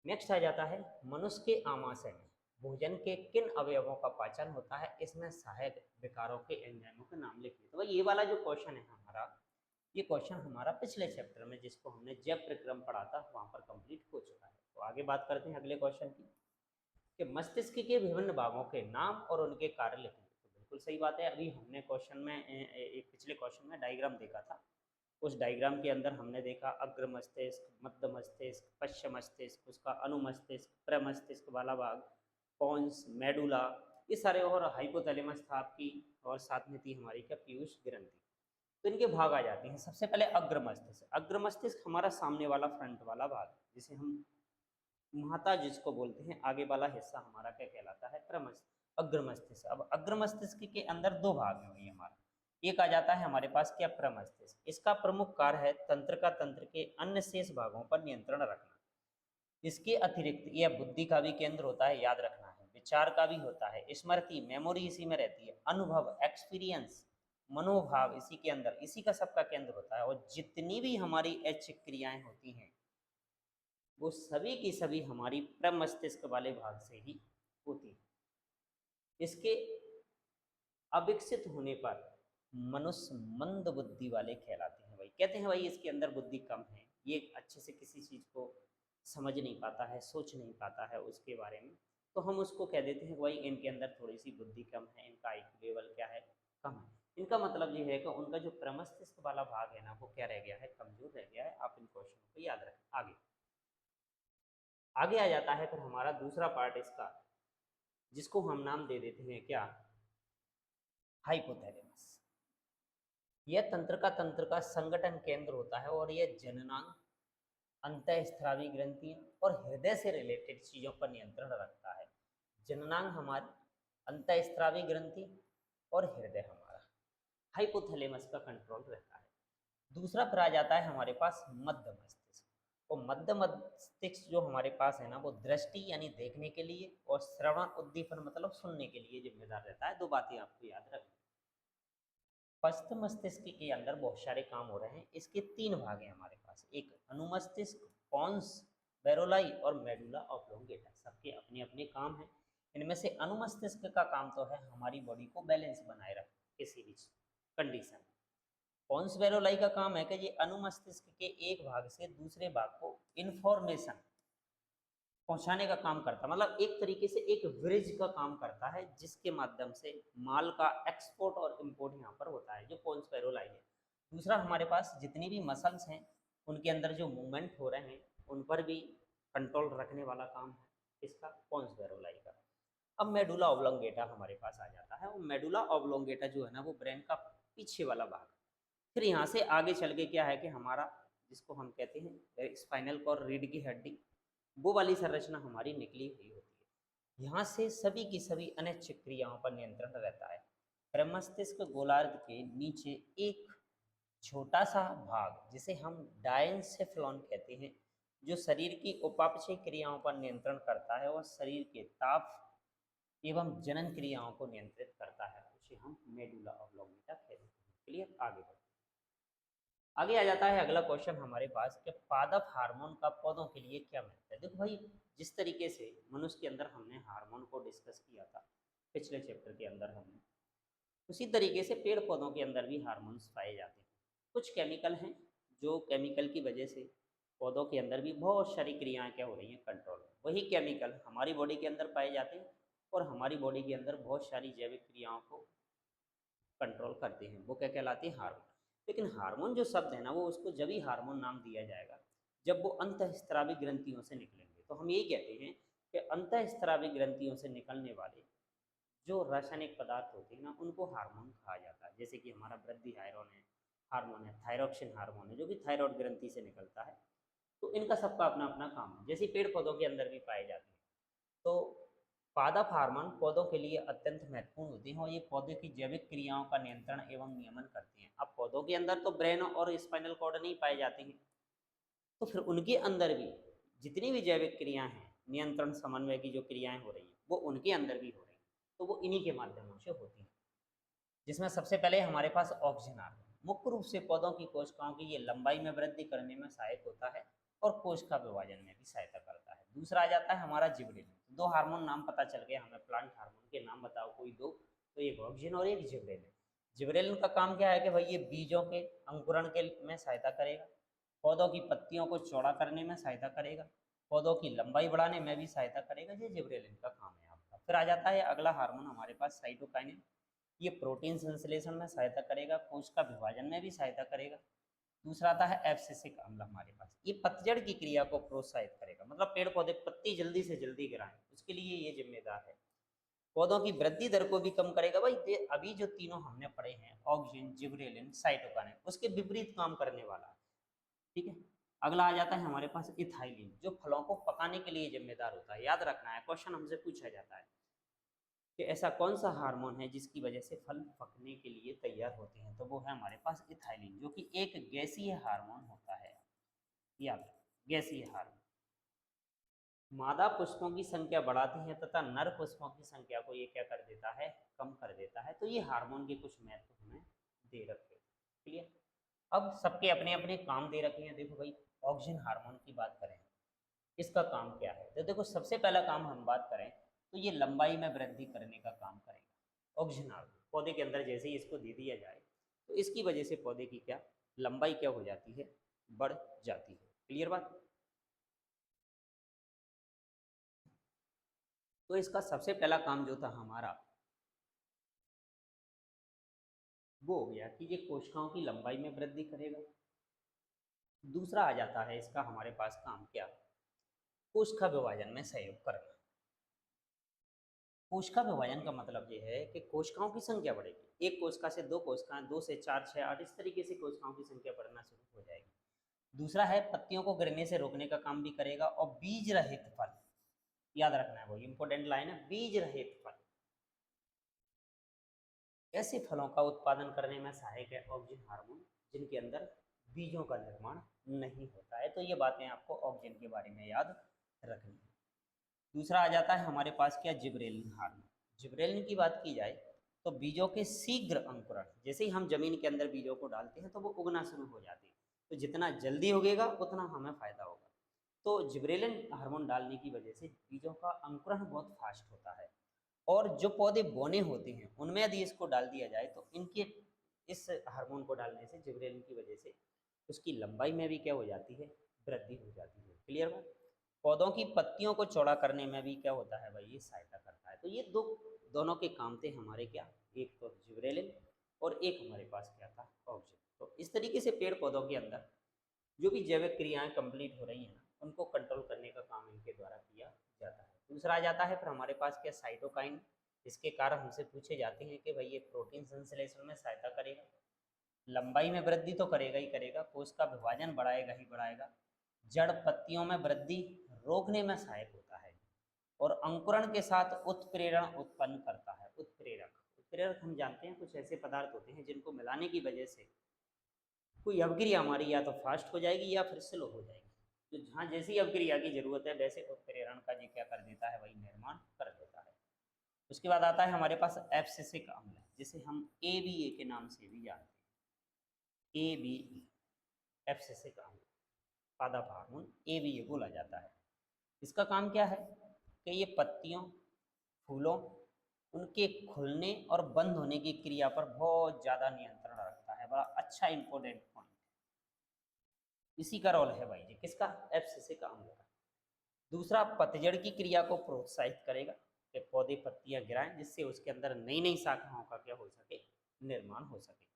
नेक्स्ट आ जाता है मनुष्य के आमाशय में भोजन के किन अवयवों का पाचन होता है, इसमें सहायक विकारों के एंजाइमों के नाम लिखिए। तो भाई ये वाला जो क्वेश्चन है हमारा, ये क्वेश्चन हमारा पिछले चैप्टर में, जिसको हमने जैव प्रक्रम पढ़ा था, वहाँ पर कंप्लीट हो चुका है। तो आगे बात करते हैं अगले क्वेश्चन की, कि मस्तिष्क के विभिन्न भागों के नाम और उनके कार्य लिखिए। तो बिल्कुल सही बात है। अभी हमने क्वेश्चन में एक पिछले क्वेश्चन में डायग्राम देखा था। उस डायग्राम के अंदर हमने देखा अग्र मस्तिष्क, मध्य मस्तिष्क, पश्चिम मस्तिष्क, उसका अनुमस्तिष्क, प्रमस्तिष्क वाला भाग, पॉन्स, मेडुला, ये सारे, और हाइपोथैलेमस था आपकी, और साथ में थी हमारी क्या, पीयूष ग्रंथि। तो इनके भाग आ जाते हैं। सबसे पहले अग्र मस्तिष्क। अग्र मस्तिष्क हमारा सामने वाला फ्रंट वाला भाग, जिसे हम माता जिसको बोलते हैं, आगे वाला हिस्सा हमारा क्या कहलाता है, अग्र मस्तिष्क। अब अग्र मस्तिष्क के अंदर दो भाग हैं वही हमारा। एक आ जाता है हमारे पास क्या, प्रमस्तिष्क। इसका प्रमुख कार्य है तंत्र के अन्य शेष भागों पर नियंत्रण रखना। इसके अतिरिक्त यह बुद्धि का भी केंद्र होता है, याद रखना है, विचार का भी होता है, स्मृति मेमोरी इसी में रहती है, अनुभव एक्सपीरियंस मनोभाव इसी के अंदर, इसी का सबका केंद्र होता है। और जितनी भी हमारी ऐच्छिक क्रियाएं होती हैं वो सभी की सभी हमारी प्रमस्तिष्क वाले भाग से ही होती है। इसके अविकसित होने पर मनुष्य मंद बुद्धि वाले कहलाते हैं। भाई कहते हैं भाई इसके अंदर बुद्धि कम है, ये अच्छे से किसी चीज़ को समझ नहीं पाता है, सोच नहीं पाता है उसके बारे में, तो हम उसको कह देते हैं भाई इनके अंदर थोड़ी सी बुद्धि कम है, इनका IQ लेवल क्या है, कम है। इनका मतलब ये है कि उनका जो प्रमस्तिष्क वाला भाग है ना, वो क्या रह गया है, कमजोर रह गया है। आप इन क्वेश्चनों को याद रखें। आगे आगे आ जाता है फिर हमारा दूसरा पार्ट इसका, जिसको हम नाम दे देते हैं क्या, हाइपोथैलेमस। यह तंत्र का संगठन केंद्र होता है, और यह जननांग, अंतःस्रावी ग्रंथियां और हृदय से रिलेटेड चीजों पर नियंत्रण रखता है। जननांग हमारी, अंतःस्रावी ग्रंथि और हृदय हमारा, हाइपोथैलेमस का कंट्रोल रहता है। दूसरा फिर आ जाता है हमारे पास मध्य मस्तिष्क। और मध्य मस्तिष्क जो हमारे पास है ना, वो दृष्टि यानी देखने के लिए, और श्रवण उद्दीपन मतलब सुनने के लिए जिम्मेदार रहता है। दो बातें आपको याद रखनी। पश्चिम मस्तिष्क के अंदर बहुत सारे काम हो रहे हैं। इसके तीन भाग हैं हमारे पास, एक अनुमस्तिष्क, पॉन्स, बेरोलाई और मेडुला ऑब्लोंगेटा। सबके अपने अपने काम हैं। इनमें से अनुमस्तिष्क का काम तो है हमारी बॉडी को बैलेंस बनाए रखें किसी भी कंडीशन में। पोन्स वेरोलाई का काम है कि ये अनुमस्तिष्क के एक भाग से दूसरे भाग को इंफॉर्मेशन पहुंचाने का काम करता है, मतलब एक तरीके से एक ब्रिज का काम करता है जिसके माध्यम से माल का एक्सपोर्ट और इंपोर्ट यहाँ पर होता है, जो पोन्स वेरोलाई है। दूसरा, हमारे पास जितनी भी मसल्स हैं उनके अंदर जो मूवमेंट हो रहे हैं उन पर भी कंट्रोल रखने वाला काम है इसका, पोन्स वेरोलाई का। अब मेडुला ऑब्लोंगेटा हमारे पास आ जाता है, और मेडुला ऑब्लोंगेटा जो है ना वो ब्रेन का पीछे वाला भाग। फिर यहाँ से आगे चल के क्या है कि हमारा जिसको हम कहते हैं स्पाइनल कॉर्ड, रीढ़ की हड्डी, वो वाली संरचना हमारी निकली हुई होती है। यहाँ से सभी की सभी अनैच्छिक क्रियाओं पर नियंत्रण रहता है। मस्तिष्क गोलार्ध के नीचे एक छोटा सा भाग जिसे हम डायनसेफ्लॉन कहते हैं, जो शरीर की उपापचय क्रियाओं पर नियंत्रण करता है और शरीर के ताप एवं जनन क्रियाओं को नियंत्रित करता है, उसे हम मेडुला ऑब्लोंगेटा कहते हैं। क्लियर? आगे बढ़ते आगे आ जाता है अगला क्वेश्चन हमारे पास कि पादप हार्मोन का पौधों के लिए क्या महत्व है। देखो भाई, जिस तरीके से मनुष्य के अंदर हमने हार्मोन को डिस्कस किया था पिछले चैप्टर के अंदर हमने, उसी तरीके से पेड़ पौधों के अंदर भी हार्मोन्स पाए जाते हैं। कुछ केमिकल हैं जो केमिकल की वजह से पौधों के अंदर भी बहुत सारी क्रियाएं क्या हो रही हैं, कंट्रोल। वही केमिकल हमारी बॉडी के अंदर पाए जाते हैं और हमारी बॉडी के अंदर बहुत सारी जैविक क्रियाओं को कंट्रोल करते हैं, वो क्या कहलाते हैं, हार्मोन। लेकिन हार्मोन जो शब्द है ना, वो उसको जब ही हार्मोन नाम दिया जाएगा जब वो अंतःस्त्रावी ग्रंथियों से निकलेंगे। तो हम यही कहते हैं कि अंतःस्त्रावी ग्रंथियों से निकलने वाले जो रासायनिक पदार्थ होते हैं ना, उनको हार्मोन कहा जाता है। जैसे कि हमारा वृद्धि हार्मोन है, थायरोक्सिन हार्मोन है, जो कि थायराइड ग्रंथि से निकलता है। तो इनका सबका अपना अपना काम है, जैसे पेड़ पौधों के अंदर भी पाए जाते हैं। तो पादप हार्मोन पौधों के लिए अत्यंत महत्वपूर्ण होते हैं और ये पौधे की जैविक क्रियाओं का नियंत्रण एवं नियमन करते हैं। अब पौधों के अंदर तो ब्रेन और स्पाइनल कॉर्ड नहीं पाए जाते हैं, तो फिर उनके अंदर भी जितनी भी जैविक क्रियाएं हैं, नियंत्रण समन्वय की जो क्रियाएं हो रही हैं, वो उनके अंदर भी हो रही हैं। तो वो इन्हीं के माध्यमों से होती हैं, जिसमें सबसे पहले हमारे पास ऑक्सीजन हार्मोन मुख्य रूप से पौधों की कोशिकाओं की ये लंबाई में वृद्धि करने में सहायक होता है और कोशिका विभाजन में भी सहायता करता है। दूसरा आ जाता है हमारा जिबरेलिन। दो हार्मोन नाम पता चल गया हमें, प्लांट हार्मोन के नाम बताओ कोई दो, तो एक ऑक्सीजन और एक जिबरेलिन। जिबरेलिन का काम क्या है कि भाई ये बीजों के अंकुरण के में सहायता करेगा, पौधों की पत्तियों को चौड़ा करने में सहायता करेगा, पौधों की लंबाई बढ़ाने में भी सहायता करेगा। ये जिबरेलिन का काम है आपका। फिर आ जाता है अगला हार्मोन हमारे पास साइटोकाइनिन। ये प्रोटीन संश्लेषण में सहायता करेगा, कोशिका विभाजन में भी सहायता करेगा। दूसरा आता है एब्सिसिक अम्ल हमारे पास, ये पतझड़ की क्रिया को प्रोत्साहित करेगा, मतलब पेड़ पौधे पत्ती जल्दी से जल्दी गिराएं उसके लिए ये जिम्मेदार है। पौधों की वृद्धि दर को भी कम करेगा। भाई अभी जो तीनों हमने पढ़े हैं, ऑक्सीजन, जिबरेलिन, साइटोकाइनिन, उसके विपरीत काम करने वाला है। ठीक है, अगला आ जाता है हमारे पास इथाइलिन, जो फलों को पकाने के लिए जिम्मेदार होता है। याद रखना है, क्वेश्चन हमसे पूछा जाता है कि ऐसा कौन सा हार्मोन है जिसकी वजह से फल पकने के लिए तैयार होते हैं, तो वो है हमारे पास इथाइलिन, जो कि एक गैसीय हार्मोन होता है। याद रखो, गैसीय हार्मोन मादा पुष्पों की संख्या बढ़ाती है तथा नर पुष्पों की संख्या को ये क्या कर देता है, कम कर देता है। तो ये हार्मोन के कुछ महत्व हमें दे रखे। क्लियर? अब सबके अपने अपने काम दे रखे हैं। देखो भाई, ऑक्सीजन हार्मोन की बात करें, इसका काम क्या है, तो देखो सबसे पहला काम हम बात करें तो ये लंबाई में वृद्धि करने का काम करेगा। ऑक्सीजन हार्मोन पौधे के अंदर जैसे ही इसको दे दिया जाए तो इसकी वजह से पौधे की क्या लंबाई क्या हो जाती है, बढ़ जाती है। क्लियर बात? तो इसका सबसे पहला काम जो था हमारा वो हो गया कि ये कोशिकाओं की लंबाई में वृद्धि करेगा। दूसरा आ जाता है इसका हमारे पास काम क्या, कोशिका विभाजन में सहयोग करना। कोशिका विभाजन का मतलब ये है कि कोशिकाओं की संख्या बढ़ेगी, एक कोशिका से दो कोशिकाएं, दो से चार, छह, आठ, इस तरीके से कोशिकाओं की संख्या बढ़ना शुरू हो जाएगी। दूसरा है पत्तियों को गिरने से रोकने का काम भी करेगा। और बीज रहित फल, याद रखना है, वो इंपॉर्टेंट लाइन है, बीज रहित फल, ऐसे फलों का उत्पादन करने में सहायक है ऑक्सीजन हार्मोन जिनके अंदर बीजों का निर्माण नहीं होता है। तो ये बातें आपको ऑक्सीजन के बारे में याद रखनी है। दूसरा आ जाता है हमारे पास क्या, जिब्रेलिन हार्मोन। जिब्रेलिन की बात की जाए तो बीजों के शीघ्र अंकुरण, जैसे ही हम जमीन के अंदर बीजों को डालते हैं तो वो उगना शुरू हो जाते हैं, तो जितना जल्दी उगेगा उतना हमें फायदा होगा। तो जिब्रेलिन हार्मोन डालने की वजह से बीजों का अंकुरण बहुत फास्ट होता है और जो पौधे बोने होते हैं उनमें यदि इसको डाल दिया जाए तो इनके इस हार्मोन को डालने से, जिबरेलिन की वजह से, उसकी लंबाई में भी क्या हो जाती है, वृद्धि हो जाती है। क्लियर बात। पौधों की पत्तियों को चौड़ा करने में भी क्या होता है भाई, ये सहायता करता है। तो ये दोनों के काम थे हमारे क्या, एक तो जिबरेलिन और एक हमारे पास क्या था, ऑक्सीजन। तो इस तरीके से पेड़ पौधों के अंदर जो भी जैविक क्रियाएं कंप्लीट हो रही हैं ना, उनको कंट्रोल करने का काम इनके द्वारा किया जाता है। दूसरा आ जाता है फिर हमारे पास क्या, साइटोकाइन, जिसके कारण हमसे पूछे जाते हैं कि भाई ये प्रोटीन संश्लेषण में सहायता करेगा, लंबाई में वृद्धि तो करेगा ही करेगा, कोश का विभाजन बढ़ाएगा ही बढ़ाएगा, जड़ पत्तियों में वृद्धि रोकने में सहायक होता है, और अंकुरण के साथ उत्प्रेरण उत्पन्न करता है। उत्प्रेरक, उत्प्रेरक हम जानते हैं कुछ ऐसे पदार्थ होते हैं जिनको मिलाने की वजह से कोई अभिक्रिया हमारी या तो फास्ट हो जाएगी या फिर स्लो हो जाएगी। तो जहाँ जैसी अभिक्रिया की जरूरत है वैसे उत्प्रेरण का जी क्या कर देता है, वही निर्माण कर देता है। उसके बाद आता है हमारे पास एब्सिसिक अम्ल, जिसे हम ABA के नाम से भी जानते हैं। ABE, एब्सिसिक अम्ल, पादप हार्मोन ABA बोला जाता है। इसका काम क्या है कि ये पत्तियों, फूलों, उनके खुलने और बंद होने की क्रिया पर बहुत ज़्यादा नियंत्रण रखता है। बड़ा अच्छा इंपॉर्टेंट पॉइंट, इसी का रोल है भाई जी, किसका, एब्सिसिक अम्ल का। दूसरा, पतझड़ की क्रिया को प्रोत्साहित करेगा कि पौधे पत्तियां गिराएं, जिससे उसके अंदर नई नई शाखाओं का क्या हो सके, निर्माण हो सके।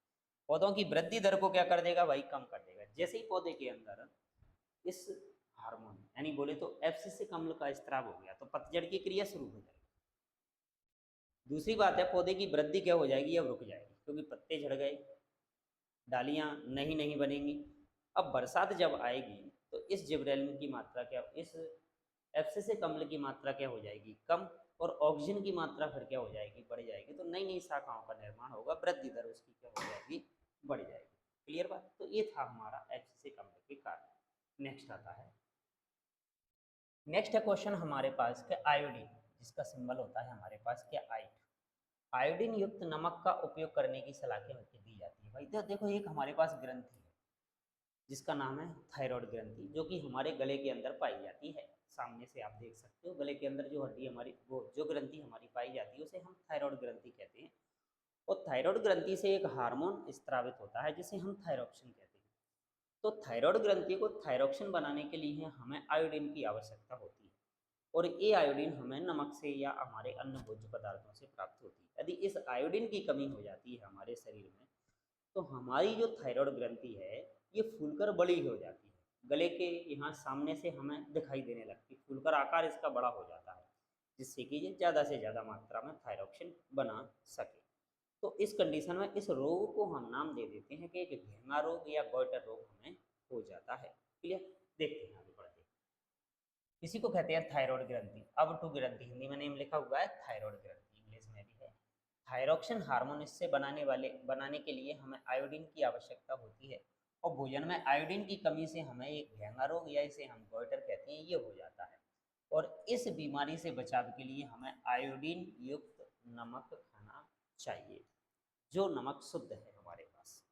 पौधों की वृद्धि दर को क्या कर देगा भाई, कम कर देगा। जैसे ही पौधे के अंदर इस हार्मोन यानी बोले तो एब्सिसिक अम्ल का स्त्राव हो गया तो पतझड़ की क्रिया शुरू हो जाएगी। दूसरी बात है, पौधे की वृद्धि क्या हो जाएगी, अब रुक जाएगी, क्योंकि पत्ते झड़ गए, डालियां नहीं बनेंगी। अब बरसात जब आएगी तो इस जिबरेलिन की मात्रा क्या, इस एब्सिसिक अम्ल की मात्रा क्या हो जाएगी, कम, और ऑक्सीजन की मात्रा फिर क्या हो जाएगी, बढ़ जाएगी। तो नई नई शाखाओं का निर्माण होगा, वृद्धि दर उसकी क्या हो जाएगी, बढ़ जाएगी। क्लियर बात। तो ये था हमारा एब्सिसिक अम्ल के कारण। नेक्स्ट आता है, नेक्स्ट है क्वेश्चन हमारे पास क्या, आयोडीन, जिसका सिंबल होता है हमारे पास क्या, आई। आयोडीन युक्त नमक का उपयोग करने की सलाह क्या दी जाती है भाई। तो देखो, एक हमारे पास ग्रंथि है जिसका नाम है थायराइड ग्रंथि, जो कि हमारे गले के अंदर पाई जाती है। सामने से आप देख सकते हो, गले के अंदर जो हड्डी हमारी, वो जो ग्रंथि हमारी पाई जाती है उसे हम थायराइड ग्रंथि कहते हैं। और थायराइड ग्रंथि से एक हार्मोन स्त्रावित होता है जिसे हम थायरोक्सिन कहते हैं। तो थायराइड ग्रंथि को थायरोक्सिन बनाने के लिए हमें आयोडीन की आवश्यकता होती है, और ये आयोडीन हमें नमक से या हमारे अन्य भोज्य पदार्थों से प्राप्त होती है। यदि इस आयोडीन की कमी हो जाती है हमारे शरीर में, तो हमारी जो थायराइड ग्रंथि है ये फूलकर बड़ी हो जाती है, गले के यहाँ सामने से हमें दिखाई देने लगती है, फूलकर आकार इसका बड़ा हो जाता है, जिससे कि ये ज़्यादा से ज़्यादा मात्रा में थायरोक्सिन बना सके। तो इस कंडीशन में इस रोग को हम नाम दे देते हैं कि एक घेंगा रोग या गोइटर रोग हमें हो जाता है। क्लियर। देखते हैं आगे बढ़ते हैं। इसी को कहते हैं थायराइड ग्रंथि। अब टू ग्रंथि, हिंदी में नेम लिखा हुआ है थायराइड ग्रंथि, इंग्लिश में भी है। थायरोक्सिन हार्मोन इससे बनाने के लिए हमें आयोडीन की आवश्यकता होती है, और भोजन में आयोडीन की कमी से हमें एक घेंगा रोग या इसे हम गोइटर कहते हैं, ये हो जाता है। और इस बीमारी से बचाव के लिए हमें आयोडीन युक्त नमक खाना चाहिए, जो नमक शुद्ध है हमारे पास,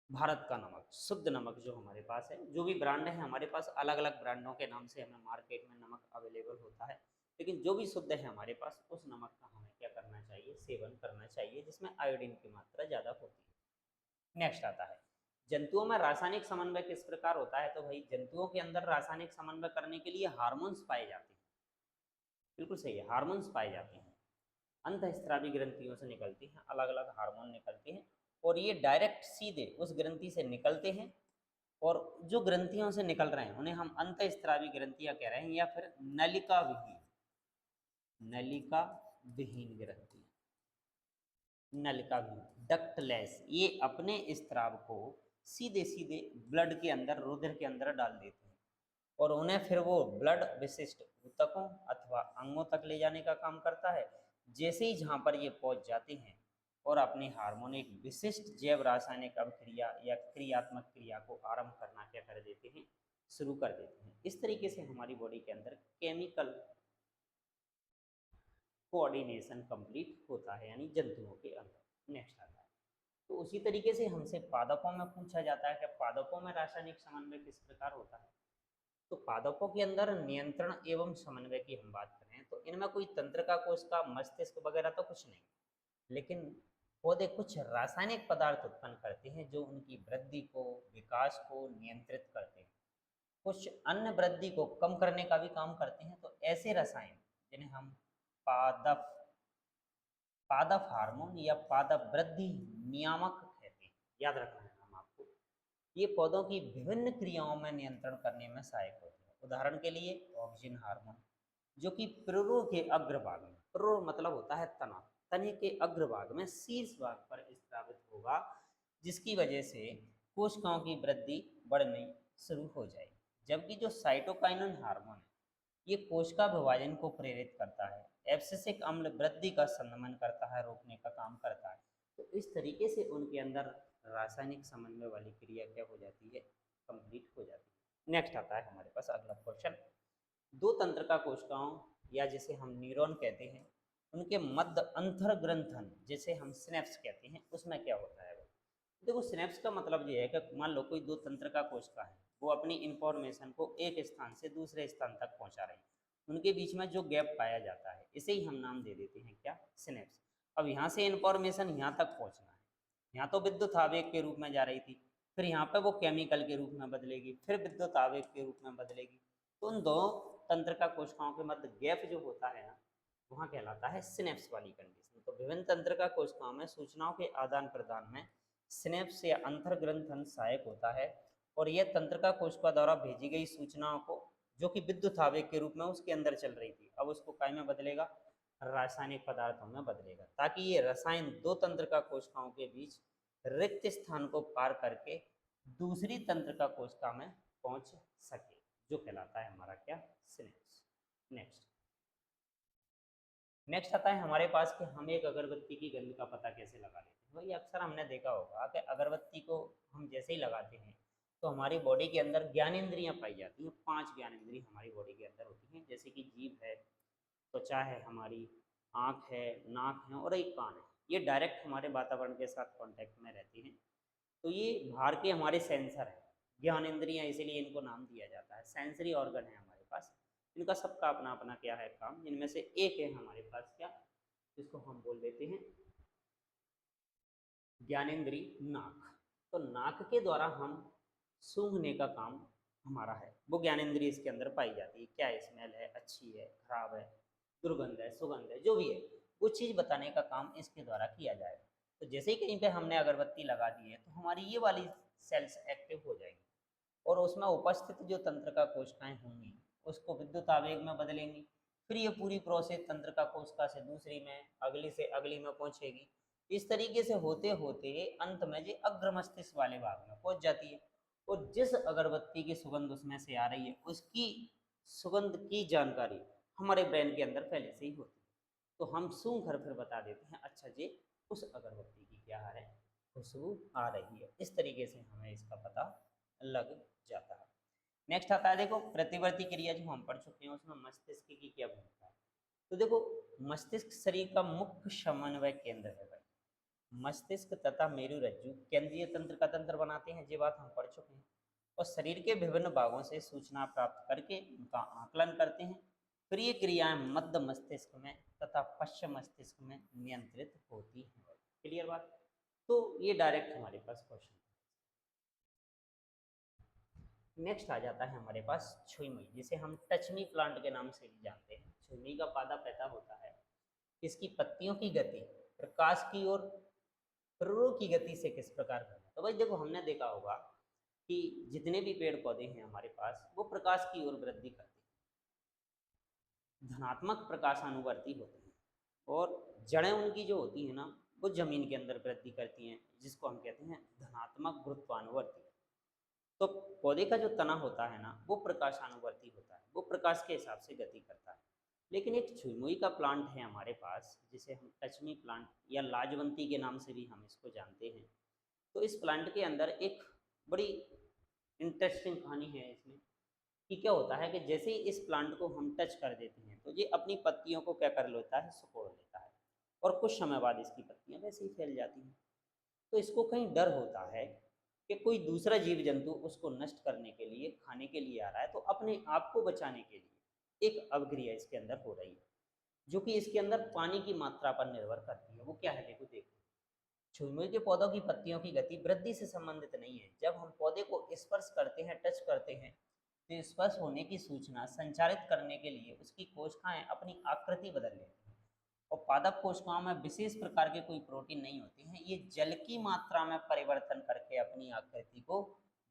भारत का नमक, शुद्ध नमक जो हमारे पास है। जो भी ब्रांड है हमारे पास, अलग अलग ब्रांडों के नाम से हमें मार्केट में नमक अवेलेबल होता है, लेकिन जो भी शुद्ध है हमारे पास उस नमक का हमें क्या करना चाहिए, सेवन करना चाहिए, जिसमें आयोडीन की मात्रा ज़्यादा होती है। नेक्स्ट आता है, जंतुओं में रासायनिक समन्वय किस प्रकार होता है। तो भाई जंतुओं के अंदर रासायनिक समन्वय करने के लिए हार्मोन्स पाए जाते हैं। बिल्कुल सही है, हार्मोन्स पाए जाते हैं, अंतःस्रावी ग्रंथियों से निकलती हैं, अलग अलग हार्मोन निकलते हैं, और ये डायरेक्ट सीधे उस ग्रंथि से निकलते हैं। और जो ग्रंथियों से निकल रहे हैं उन्हें हम अंतःस्रावी ग्रंथियां कह रहे हैं, या फिर नलिका विहीन, नलिका विहीन ग्रंथि, नलिका विहीन, डक्टलेस, ये अपने स्त्राव को सीधे सीधे ब्लड के अंदर, रुधिर के अंदर डाल देते हैं, और उन्हें फिर वो ब्लड विशिष्ट ऊतकों अथवा अंगों तक ले जाने का काम करता है। जैसे ही जहाँ पर ये पहुँच जाते हैं और अपने हार्मोन एक विशिष्ट जैव रासायनिक अभिक्रिया या क्रियात्मक क्रिया को आरंभ करना क्या कर देते हैं, शुरू कर देते हैं। इस तरीके से हमारी बॉडी के अंदर केमिकल कोऑर्डिनेशन कंप्लीट होता है, यानी जंतुओं के अंदर। नेक्स्ट आता है, तो उसी तरीके से हमसे पादपों में पूछा जाता है कि पादपों में रासायनिक समन्वय किस प्रकार होता है। तो पादपों के अंदर नियंत्रण एवं समन्वय की हम बात करें तो इनमें कोई तंत्रिका कोशिका, मस्तिष्क वगैरह तो कुछ नहीं, लेकिन पौधे कुछ रासायनिक पदार्थ उत्पन्न करते हैं जो उनकी वृद्धि को, विकास को नियंत्रित करते हैं। कुछ अन्य वृद्धि को कम करने का भी काम करते हैं। तो ऐसे रसायन जिन्हें हम पादप पादप हार्मोन या पादप वृद्धि नियामक कहते हैं, याद रखना है हम आपको। ये पौधों की विभिन्न क्रियाओं में नियंत्रण करने में सहायक होते हैं। उदाहरण के लिए ऑक्सिन हार्मोन, जो कि प्रुरु के अग्रभाग में, प्रुरु मतलब होता है तना, तने के अग्रभाग में शीर्ष भाग पर स्रावित होगा, जिसकी वजह से कोशिकाओं की वृद्धि बढ़नी शुरू हो जाएगी। जबकि जो साइटोकाइनिन हार्मोन है, ये कोशिका विभाजन को प्रेरित करता है, एब्सिसिक अम्ल वृद्धि का संदमन करता है, रोकने का काम करता है। तो इस तरीके से उनके अंदर रासायनिक समन्वय वाली क्रिया क्या हो जाती है, कंप्लीट हो जाती है। नेक्स्ट आता है हमारे पास अगला क्वेश्चन, दो तंत्रिका कोशिकाओं या जिसे हम न्यूरॉन कहते हैं, उनके मध्य अंतर ग्रंथन जिसे हम सिनेप्स कहते हैं, उसमें क्या होता है। देखो सिनेप्स का मतलब ये है कि मान लो कोई दो तंत्रिका कोशिका है, वो अपनी इंफॉर्मेशन को एक स्थान से दूसरे स्थान तक पहुंचा रही है, उनके बीच में जो गैप पाया जाता है इसे ही हम नाम दे देते हैं क्या, सिनेप्स। अब यहाँ से इंफॉर्मेशन यहाँ तक पहुँचना है, यहाँ तो विद्युत आवेग के रूप में जा रही थी, फिर यहाँ पे वो केमिकल के रूप में बदलेगी, फिर विद्युत आवेग के रूप में बदलेगी। तो उन दो तंत्रिका कोशिकाओं के मध्य गैप जो होता है ना, वहाँ कहलाता है सिनेप्स वाली कंडीशन। तो विभिन्न तंत्रिका कोशिकाओं में सूचनाओं के आदान प्रदान में सिनेप्स या अंतर्ग्रंथन सहायक होता है, और यह तंत्रिका कोशिका द्वारा भेजी गई सूचनाओं को, जो कि विद्युत आवेग के रूप में उसके अंदर चल रही थी, अब उसको काय में बदलेगा, रासायनिक पदार्थों में बदलेगा, ताकि ये रसायन दो तंत्रिका कोशिकाओं के बीच रिक्त स्थान को पार करके दूसरी तंत्रिका कोशिका में पहुंच सके, जो कहलाता है हमारा क्या, सिनेप्स। नेक्स्ट आता है हमारे पास कि हम एक अगरबत्ती की गंध का पता कैसे लगा लेते हैं। वही अक्सर हमने देखा होगा कि अगरबत्ती को हम जैसे ही लगाते हैं तो हमारी बॉडी के अंदर ज्ञानेंद्रियां पाई जाती हैं। 5 ज्ञानेंद्रिय हमारी बॉडी के अंदर होती हैं, जैसे कि जीभ है, त्वचा है हमारी, आँख है, नाक है और एक कान है। ये डायरेक्ट हमारे वातावरण के साथ कॉन्टैक्ट में रहती हैं। तो ये बाहर के हमारे सेंसर हैं, ज्ञानेंद्रियां, इसीलिए इनको नाम दिया जाता है। सेंसरी ऑर्गन है हमारे पास, इनका सबका अपना अपना क्या है काम। इनमें से एक है हमारे पास क्या, जिसको हम बोल देते हैं ज्ञानेंद्री नाक। तो नाक के द्वारा हम सूंघने का काम हमारा है, वो ज्ञानेंद्री इसके अंदर पाई जाती है। क्या स्मेल है, अच्छी है, खराब है, दुर्गंध है, सुगंध है, जो भी है वो चीज़ बताने का काम इसके द्वारा किया जाएगा। तो जैसे ही कहीं पे हमने अगरबत्ती लगा दी है तो हमारी ये वाली सेल्स एक्टिव हो जाएंगी, और उसमें उपस्थित जो तंत्रिका कोशिकाएं होंगी उसको विद्युत आवेग में बदलेंगी। फिर ये पूरी प्रोसेस तंत्रिका कोशिका से दूसरी में, अगली से अगली में पहुंचेगी। इस तरीके से होते होते अंत में ये अग्र मस्तिष्क वाले भाग में पहुंच जाती है, और जिस अगरबत्ती की सुगंध उसमें से आ रही है उसकी सुगंध की जानकारी हमारे ब्रेन के अंदर पहले से ही होती है। तो हम सूंघ कर फिर बता देते हैं, अच्छा जी उस अगरबत्ती की क्या है, खुशबू आ रही है। इस तरीके से हमें इसका पता लग जाता है। नेक्स्ट आता है देखो प्रतिवर्ती क्रिया, जो हम पढ़ चुके हैं उसमें मस्तिष्क की क्या भूमिका है। तो देखो मस्तिष्क शरीर का मुख्य समन्वय केंद्र है भाई। मस्तिष्क तथा मेरुरज्जु केंद्रीय तंत्र का तंत्र बनाते हैं, ये बात हम पढ़ चुके हैं, और शरीर के विभिन्न भागों से सूचना प्राप्त करके उनका आकलन करते हैं। फिर ये क्रियाएं मध्य मस्तिष्क में तथा पश्चिम मस्तिष्क में नियंत्रित होती हैं। क्लियर बात। तो ये डायरेक्ट हमारे पास क्वेश्चन। नेक्स्ट आ जाता है हमारे पास छुईमुई, जिसे हम टचमी प्लांट के नाम से भी जानते हैं। छुईमुई का पौधा पैदा होता है, इसकी पत्तियों की गति प्रकाश की ओर प्ररो की गति से किस प्रकार है। तो भाई देखो हमने देखा होगा कि जितने भी पेड़ पौधे हैं हमारे पास वो प्रकाश की ओर वृद्धि करते हैं, धनात्मक प्रकाशानुवर्ती होते हैं, और जड़ें उनकी जो होती है ना वो जमीन के अंदर वृद्धि करती हैं, जिसको हम कहते हैं धनात्मक गुरुत्वानुवर्ती। तो पौधे का जो तना होता है ना वो प्रकाशानुवर्ती होता है, वो प्रकाश के हिसाब से गति करता है। लेकिन एक छुईमुई का प्लांट है हमारे पास जिसे हम टचमी प्लांट या लाजवंती के नाम से भी हम इसको जानते हैं। तो इस प्लांट के अंदर एक बड़ी इंटरेस्टिंग कहानी है इसमें, कि क्या होता है कि जैसे ही इस प्लांट को हम टच कर देते हैं तो ये अपनी पत्तियों को क्या कर लेता है, सिकोड़ लेता है, और कुछ समय बाद इसकी पत्तियां वैसे ही फैल जाती हैं। तो इसको कहीं डर होता है कि कोई दूसरा जीव जंतु उसको नष्ट करने के लिए, खाने के लिए आ रहा है, तो अपने आप को बचाने के लिए एक अवक्रिया इसके अंदर हो रही है। जो कि इसके अंदर पानी की मात्रा पर निर्भर करती है। वो क्या है देखो देखो, छुई के पौधों की पत्तियों की गति वृद्धि से संबंधित नहीं है। जब हम पौधे को स्पर्श करते हैं, टच करते हैं, तो स्पर्श होने की सूचना संचारित करने के लिए उसकी कोशिकाएं अपनी आकृति बदल लेती हैं। और पादप कोशिकाओं में विशेष प्रकार के कोई प्रोटीन नहीं होते हैं, ये जल की मात्रा में परिवर्तन करके अपनी आकृति को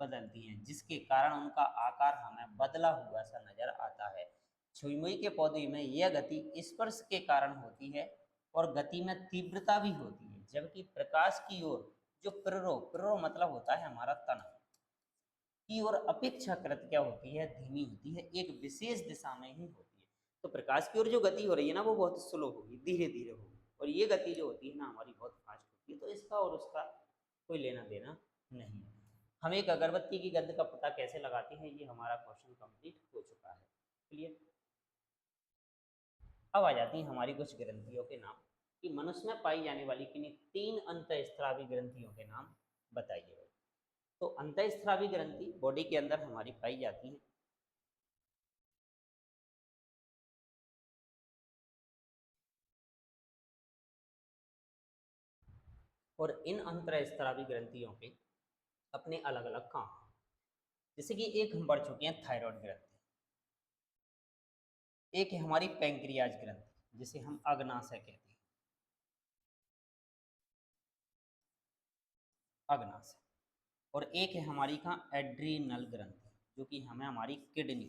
बदलती हैं, जिसके कारण उनका आकार हमें बदला हुआ सा नजर आता है। छुई के पौधे में यह गति स्पर्श के कारण होती है और गति में तीव्रता भी होती है, जबकि प्रकाश की ओर जो प्रेरो मतलब होता है हमारा तना की ओर अपेक्षाकृत क्या होती है, धीमी होती है, एक विशेष दिशा में ही होती है। तो प्रकाश की ओर जो गति हो रही है ना वो बहुत स्लो होगी, धीरे धीरे होगी, और ये गति जो होती है ना हमारी बहुत फास्ट होती है। तो इसका और उसका कोई लेना देना नहीं है। हम एक अगरबत्ती की गंध का पता कैसे लगाते हैं, ये हमारा क्वेश्चन कंप्लीट हो चुका है। क्लियर। अब आ जाती हैं हमारी कुछ ग्रंथियों के नाम, कि मनुष्य में पाई जाने वाली किन्हीं 3 अंतःस्रावी ग्रंथियों के नाम बताइए। तो अंतःस्रावी ग्रंथि बॉडी के अंदर हमारी पाई जाती है। और इन अंतःस्रावी ग्रंथियों के अपने अलग अलग काम हैं। जैसे कि एक हम बढ़ चुके हैं थायराइड ग्रंथि, एक है हमारी पैंक्रियाज ग्रंथि जिसे हम अग्नाशय कहते हैं, अग्नाशय। और एक है हमारी कहाँ एड्रीनल ग्रंथि, जो कि हमें हमारी किडनी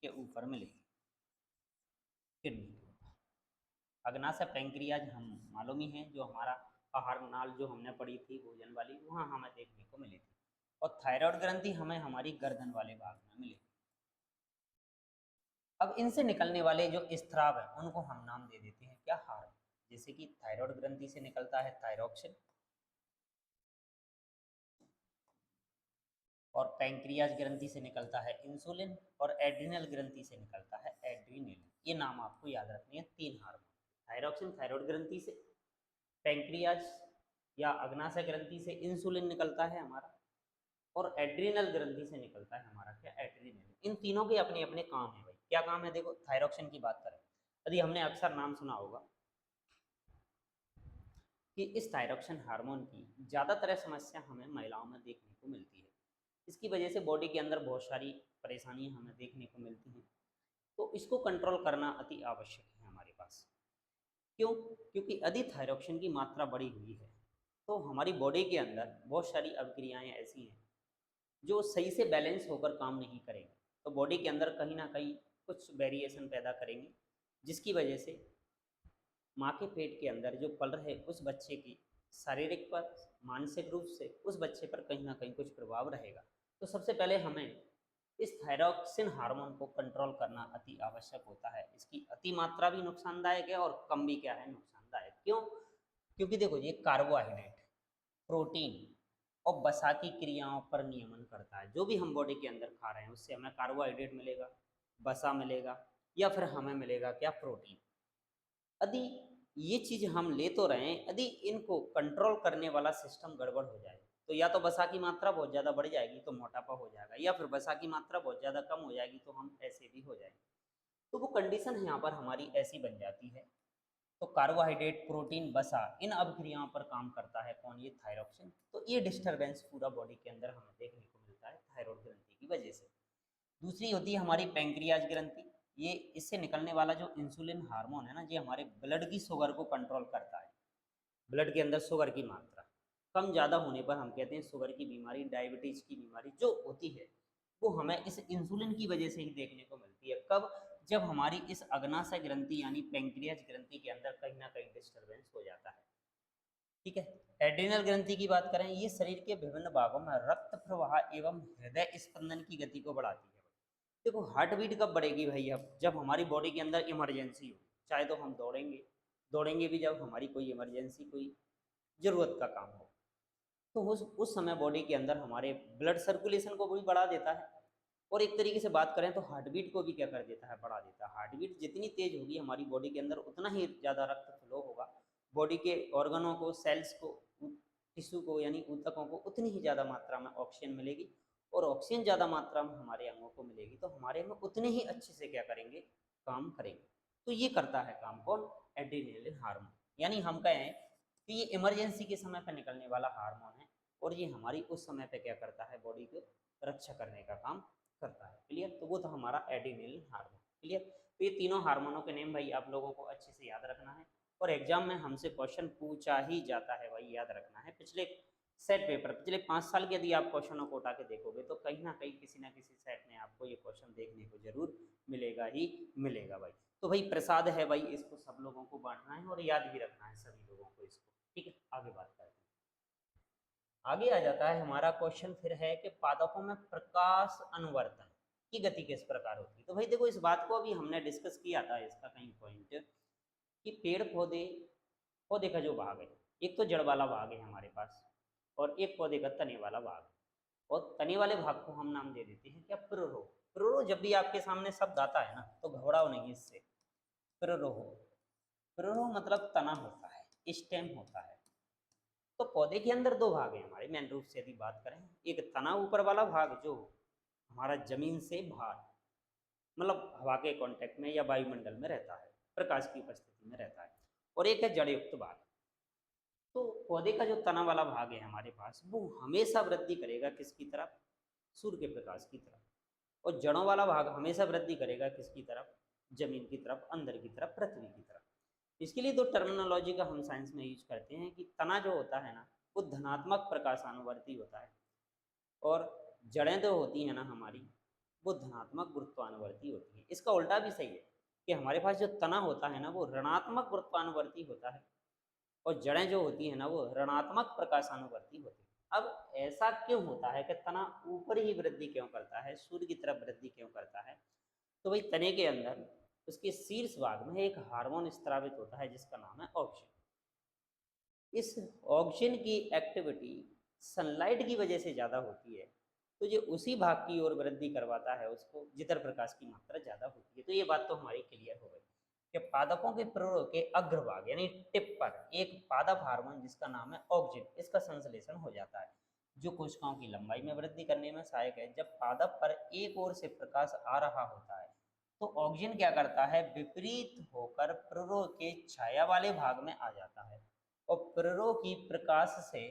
के ऊपर मिलेगी, किडनी के ऊपर। अग्नाशय पैंक्रियाज हम मालूम ही है, जो हमारा आहार नाल जो हमने पढ़ी थी भोजन वाली, वहाँ हमें देखने को मिली थी। और थायराइड ग्रंथि हमें हमारी गर्दन वाले भाग में मिलेगी। अब इनसे निकलने वाले जो स्त्राव है उनको हम नाम दे देते हैं क्या, हार्मोन। जैसे कि थायराइड ग्रंथि से निकलता है थायरोक्सिन, और पैंक्रियाज ग्रंथि से निकलता है इंसुलिन, और एड्रिनल ग्रंथि से निकलता है एड्रीनलिन। ये नाम आपको याद रखने हैं 3 हार्मोन। थायरोक्सिन थायराइड ग्रंथि से, पैंक्रियाज या अग्नाशय ग्रंथि से इंसुलिन निकलता है हमारा, और एड्रिनल ग्रंथि से निकलता है हमारा क्या, एड्रीनलिन। इन तीनों के अपने अपने काम है भाई। क्या काम है देखो, थायरोक्सिन की बात करें, यदि हमने अक्सर नाम सुना होगा कि इस थायरोक्सिन हार्मोन की ज़्यादातर समस्या हमें महिलाओं में देखने को मिलती है। इसकी वजह से बॉडी के अंदर बहुत सारी परेशानियां हमें देखने को मिलती हैं। तो इसको कंट्रोल करना अति आवश्यक है हमारे पास। क्यों? क्योंकि यदि थायरोक्सिन की मात्रा बढ़ी हुई है तो हमारी बॉडी के अंदर बहुत सारी अभिक्रियाएं ऐसी हैं जो सही से बैलेंस होकर काम नहीं करेंगी। तो बॉडी के अंदर कहीं ना कहीं कुछ वेरिएशन पैदा करेंगे, जिसकी वजह से माँ के पेट के अंदर जो पल रहे उस बच्चे की शारीरिक पर, मानसिक रूप से उस बच्चे पर कहीं ना कहीं कुछ प्रभाव रहेगा। तो सबसे पहले हमें इस थायरोक्सिन हार्मोन को कंट्रोल करना अति आवश्यक होता है। इसकी अति मात्रा भी नुकसानदायक है और कम भी क्या है, नुकसानदायक। क्यों? क्योंकि देखो ये कार्बोहाइड्रेट, प्रोटीन और वसा की क्रियाओं पर नियमन करता है। जो भी हम बॉडी के अंदर खा रहे हैं उससे हमें कार्बोहाइड्रेट मिलेगा, वसा मिलेगा, या फिर हमें मिलेगा क्या, प्रोटीन। यदि ये चीज़ हम ले तो रहे हैं, यदि इनको कंट्रोल करने वाला सिस्टम गड़बड़ हो जाए तो या तो वसा की मात्रा बहुत ज़्यादा बढ़ जाएगी तो मोटापा हो जाएगा, या फिर वसा की मात्रा बहुत ज़्यादा कम हो जाएगी तो हम ऐसे भी हो जाएंगे। तो वो कंडीशन यहाँ पर हमारी ऐसी बन जाती है। तो कार्बोहाइड्रेट, प्रोटीन, वसा, इन अभिक्रियाओं पर काम करता है कौन, ये थायरोक्सिन। तो ये डिस्टर्बेंस पूरा बॉडी के अंदर हमें देखने को मिलता है थायराइड ग्रंथि की वजह से। दूसरी होती है हमारी पैंक्रियाज ग्रंथि। ये इससे निकलने वाला जो इंसुलिन हार्मोन है ना, ये हमारे ब्लड की शुगर को कंट्रोल करता है। ब्लड के अंदर शुगर की मात्रा कम ज़्यादा होने पर हम कहते हैं शुगर की बीमारी, डायबिटीज़ की बीमारी जो होती है वो हमें इस इंसुलिन की वजह से ही देखने को मिलती है। कब? जब हमारी इस अग्नाशय ग्रंथि यानी पैंक्रियाज ग्रंथि के अंदर कहीं ना कहीं डिस्टर्बेंस हो जाता है। ठीक है। एड्रिनल ग्रंथि की बात करें, ये शरीर के विभिन्न भागों में रक्त प्रवाह एवं हृदय स्पंदन की गति को बढ़ाती है। देखो हार्ट बीट कब बढ़ेगी भाई, अब जब हमारी बॉडी के अंदर इमरजेंसी हो। चाहे तो हम दौड़ेंगे, दौड़ेंगे भी जब हमारी कोई इमरजेंसी, कोई ज़रूरत का काम हो। तो उस समय बॉडी के अंदर हमारे ब्लड सर्कुलेशन को भी बढ़ा देता है। और एक तरीके से बात करें तो हार्ट बीट को भी क्या कर देता है, बढ़ा देता है। हार्ट बीट जितनी तेज होगी हमारी बॉडी के अंदर उतना ही ज़्यादा रक्त फ्लो होगा। बॉडी के ऑर्गनों को, सेल्स को, टिश्यू को यानी ऊतकों को उतनी ही ज़्यादा मात्रा में ऑक्सीजन मिलेगी। और ऑक्सीजन ज़्यादा मात्रा में हमारे अंगों को मिलेगी तो हमारे अंग उतने ही अच्छे से क्या करेंगे, काम करेंगे। तो ये करता है काम कौन? Adrenaline hormone. यानी हम कहें कि ये इमरजेंसी के समय पर निकलने वाला हार्मोन है और ये हमारी उस समय पे क्या करता है? बॉडी को रक्षा करने का काम करता है। क्लियर? तो वो तो हमारा एड्रेनालिन हार्मोन। क्लियर? तो ये तीनों हार्मोनों के नेम भाई आप लोगों को अच्छे से याद रखना है और एग्जाम में हमसे क्वेश्चन पूछा ही जाता है भाई, याद रखना है। पिछले सेट पेपर, पिछले 5 साल के यदि आप क्वेश्चनों को उठा के देखोगे तो कहीं ना कहीं किसी ना किसी सेट में आपको ये क्वेश्चन देखने को जरूर मिलेगा ही मिलेगा भाई। तो भाई प्रसाद है भाई, इसको सब लोगों को बांटना है और याद भी रखना है सभी लोगों को इसको। ठीक है, आगे बात करते हैं। आगे आ जाता है हमारा क्वेश्चन फिर है कि पादपों में प्रकाश अनुवर्तन की गति किस प्रकार होती है। तो भाई देखो, इस बात को अभी हमने डिस्कस किया था, इसका कहीं पॉइंट कि पेड़ पौधे पौधे का जो भाग है, एक तो जड़ वाला भाग है हमारे पास और एक पौधे का तने वाला भाग है। और तने वाले भाग को हम नाम दे देते हैं क्या? प्रोरो। प्रोरो जब भी आपके सामने शब्द आता है ना तो घबराओ नहीं इससे। प्रोरो, प्रोरो मतलब तना होता है, स्टेम होता है। तो पौधे के अंदर दो भाग हैं हमारे मेन रूप से यदि बात करें। एक तना ऊपर वाला भाग जो हमारा जमीन से बाहर मतलब हवा के कांटेक्ट में या वायुमंडल में रहता है, प्रकाश की उपस्थिति में रहता है, और एक है जड़युक्त भाग। तो पौधे का जो तना वाला भाग है हमारे पास वो हमेशा वृद्धि करेगा किसकी तरफ? सूर्य के प्रकाश की तरफ। और जड़ों वाला भाग हमेशा वृद्धि करेगा किसकी तरफ? जमीन की तरफ, अंदर की तरफ, पृथ्वी की तरफ। इसके लिए दो टर्मिनोलॉजी का हम साइंस में यूज करते हैं कि तना जो होता है ना वो धनात्मक प्रकाशानुवर्ती होता है और जड़ें जो होती हैं ना हमारी वो धनात्मक गुरुत्वानुवर्ती होती है। इसका उल्टा भी सही है कि हमारे पास जो तना होता है ना वो ऋणात्मक गुरुत्वानुवर्ती होता है और जड़ें जो होती हैं ना वो ऋणात्मक प्रकाशानुवर्ती होती है। अब ऐसा क्यों होता है कि तना ऊपर ही वृद्धि क्यों करता है, सूर्य की तरफ वृद्धि क्यों करता है? तो भाई तने के अंदर उसके शीर्ष भाग में एक हार्मोन स्त्रावित होता है जिसका नाम है ऑक्सीजन। इस ऑक्सीजन की एक्टिविटी सनलाइट की वजह से ज़्यादा होती है तो जो उसी भाग की ओर वृद्धि करवाता है उसको जितर प्रकाश की मात्रा ज़्यादा होती है। तो ये बात तो हमारी क्लियर हो गई कि पादपों के प्रोड़ के अग्रभाग यानी टिप पर एक पादप हार्मोन जिसका नाम है ऑक्सीजन, इसका संश्लेषण हो जाता है जो कोशिकाओं की लंबाई में वृद्धि करने में सहायक है। जब पादप पर एक ओर से प्रकाश आ रहा होता है तो ऑक्सीजन क्या करता है? विपरीत होकर प्रोड़ के छाया वाले भाग में आ जाता है और प्रोड़ की प्रकाश से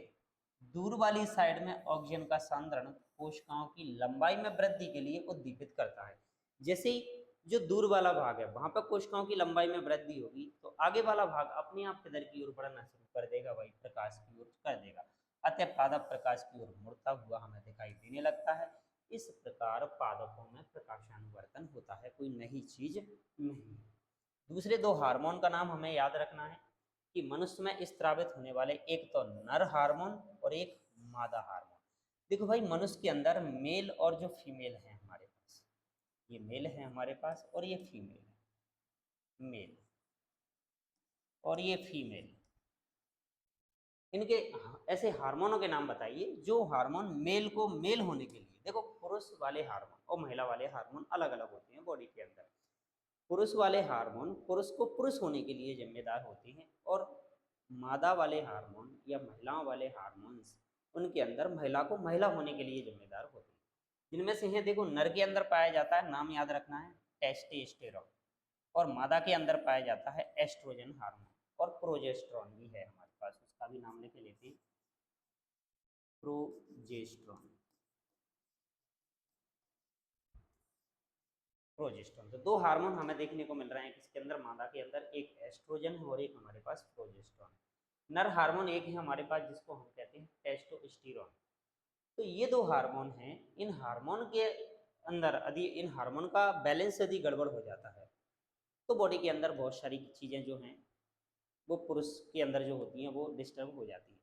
दूर वाली साइड में ऑक्सीजन का सांद्रण कोशिकाओं की लंबाई में वृद्धि के लिए उद्दीपित करता है। जैसे ही जो दूर वाला भाग है वहां पर कोशिकाओं की लंबाई में वृद्धि होगी तो आगे वाला भाग अपने आप किधर की ओर बढ़ना शुरू कर देगा भाई? प्रकाश की ओर कर देगा। अतः पादप प्रकाश की ओर मुड़ता हुआ हमें दिखाई देने लगता है। इस प्रकार पादपों में प्रकाशानुवर्तन होता है, कोई नई चीज नहीं। दूसरे दो हार्मोन का नाम हमें याद रखना है कि मनुष्य में स्त्रावित होने वाले एक तो नर हार्मोन और एक मादा हार्मोन। देखो भाई, मनुष्य के अंदर मेल और जो फीमेल है हमारे पास, ये मेल है हमारे पास और ये फीमेल है, मेल और ये फीमेल। इनके ऐसे हार्मोनों के नाम बताइए जो हार्मोन मेल को मेल होने के लिए, देखो पुरुष वाले हार्मोन और महिला वाले हार्मोन अलग अलग होते हैं बॉडी के अंदर। पुरुष वाले हार्मोन पुरुष को पुरुष होने के लिए जिम्मेदार होते हैं और मादा वाले हार्मोन या महिलाओं वाले हार्मोन्स उनके अंदर महिला को महिला होने के लिए जिम्मेदार होते हैं। जिनमें से है देखो, नर के अंदर पाया जाता है, नाम याद रखना है, टेस्टोस्टेरोन, और मादा के अंदर पाया जाता है एस्ट्रोजन हार्मोन और प्रोजेस्टेरोन भी है हमारे पास, उसका भी नाम लेके लेते हैं, प्रोजेस्टेरोन। प्रोजेस्टेरोन, तो दो हार्मोन हमें देखने को मिल रहे हैं किसके अंदर? मादा के अंदर, एक एस्ट्रोजन है और एक हमारे पास प्रोजेस्टेरोन। नर हार्मोन एक है हमारे पास जिसको हम कहते हैं टेस्टोस्टेरोन। तो ये दो हार्मोन हैं, इन हार्मोन के अंदर यदि इन हार्मोन का बैलेंस यदि गड़बड़ हो जाता है तो बॉडी के अंदर बहुत सारी चीज़ें जो हैं वो पुरुष के अंदर जो होती हैं वो डिस्टर्ब हो जाती है।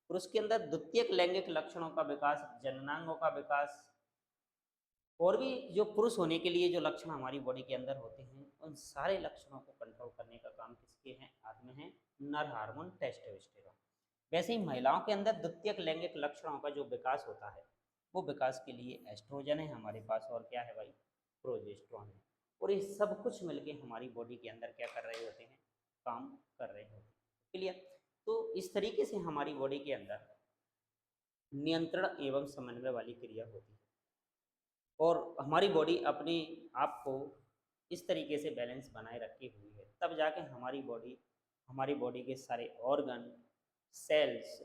पुरुष के अंदर द्वितीयक लैंगिक लक्षणों का विकास, जननांगों का विकास और भी जो पुरुष होने के लिए जो लक्षण हमारी बॉडी के अंदर होते हैं उन सारे लक्षणों को कंट्रोल करने का काम किसके हैं? हाथ में है नर हार्मोन टेस्टोस्टेरोन। वैसे ही महिलाओं के अंदर द्वितीयक लैंगिक लक्षणों का जो विकास होता है वो विकास के लिए एस्ट्रोजन है हमारे पास और क्या है भाई? प्रोजेस्टेरोन है। और ये सब कुछ मिलके हमारी बॉडी के अंदर क्या कर रहे होते हैं? काम कर रहे होते हैं। क्लियर? तो इस तरीके से हमारी बॉडी के अंदर नियंत्रण एवं समन्वय वाली क्रिया होती है और हमारी बॉडी अपने आप को इस तरीके से बैलेंस बनाए रखी हुई है तब जाके हमारी बॉडी के सारे ऑर्गन, सेल्स,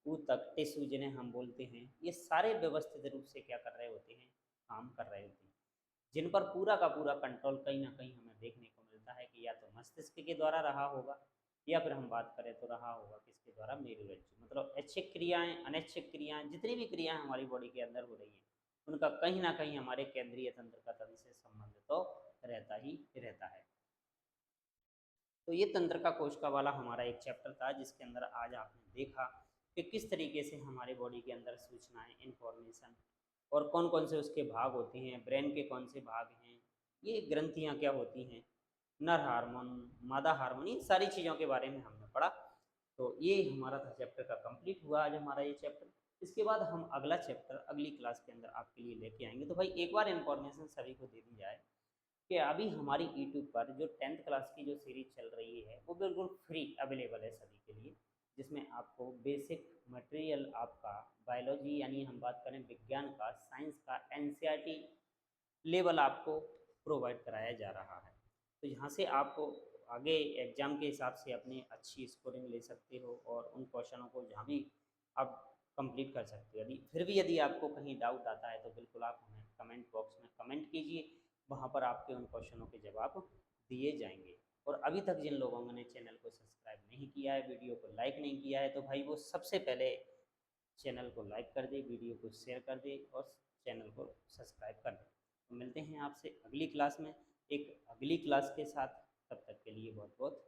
ऊतक, टिश्यू जिन्हें हम बोलते हैं, ये सारे व्यवस्थित रूप से क्या कर रहे होते हैं, काम कर रहे होते हैं, जिन पर पूरा का पूरा कंट्रोल कहीं ना कहीं हमें देखने को मिलता है कि या तो मस्तिष्क के द्वारा रहा होगा, या फिर हम बात करें तो रहा होगा किसके द्वारा, मेरुरज्जु। मतलब ऐच्छिक क्रियाएं, अनैच्छिक क्रियाएं, जितनी भी क्रियाएं हमारी बॉडी के अंदर हो रही हैं, उनका कहीं ना कहीं हमारे केंद्रीय तंत्र का तंत्र से संबंध तो रहता ही रहता है। तो ये तंत्रिका कोशिका वाला हमारा एक चैप्टर था, जिसके अंदर आज आपने देखा कि किस तरीके से हमारे बॉडी के अंदर सूचनाएं, इंफॉर्मेशन और कौन कौन से उसके भाग होते हैं, ब्रेन के कौन से भाग हैं, ये ग्रंथियां क्या होती हैं, नर हार्मोन, मादा हार्मोन, इन सारी चीज़ों के बारे में हमने पढ़ा। तो ये हमारा था चैप्टर का कंप्लीट हुआ आज हमारा ये चैप्टर। इसके बाद हम अगला चैप्टर अगली क्लास के अंदर आपके लिए लेके आएंगे। तो भाई एक बार इन्फॉर्मेशन सभी को दे दी जाए कि अभी हमारी यूट्यूब पर जो 10th क्लास की जो सीरीज चल रही है वो बिल्कुल फ्री अवेलेबल है सभी के लिए, जिसमें आपको बेसिक मटेरियल आपका बायोलॉजी यानी हम बात करें विज्ञान का, साइंस का, एनसीईआरटी लेवल आपको प्रोवाइड कराया जा रहा है। तो यहाँ से आपको आगे एग्ज़ाम के हिसाब से अपनी अच्छी स्कोरिंग ले सकते हो और उन क्वेश्चनों को जहाँ भी आप कंप्लीट कर सकते हो। यदि फिर भी यदि आपको कहीं डाउट आता है तो बिल्कुल आप हमें कमेंट बॉक्स में कमेंट कीजिए, वहाँ पर आपके उन क्वेश्चनों के जवाब दिए जाएंगे। और अभी तक जिन लोगों ने चैनल को सब्सक्राइब नहीं किया है, वीडियो को लाइक नहीं किया है, तो भाई वो सबसे पहले चैनल को लाइक कर दे, वीडियो को शेयर कर दे और चैनल को सब्सक्राइब कर दे। तो मिलते हैं आपसे अगली क्लास में एक अगली क्लास के साथ, तब तक के लिए बहुत बहुत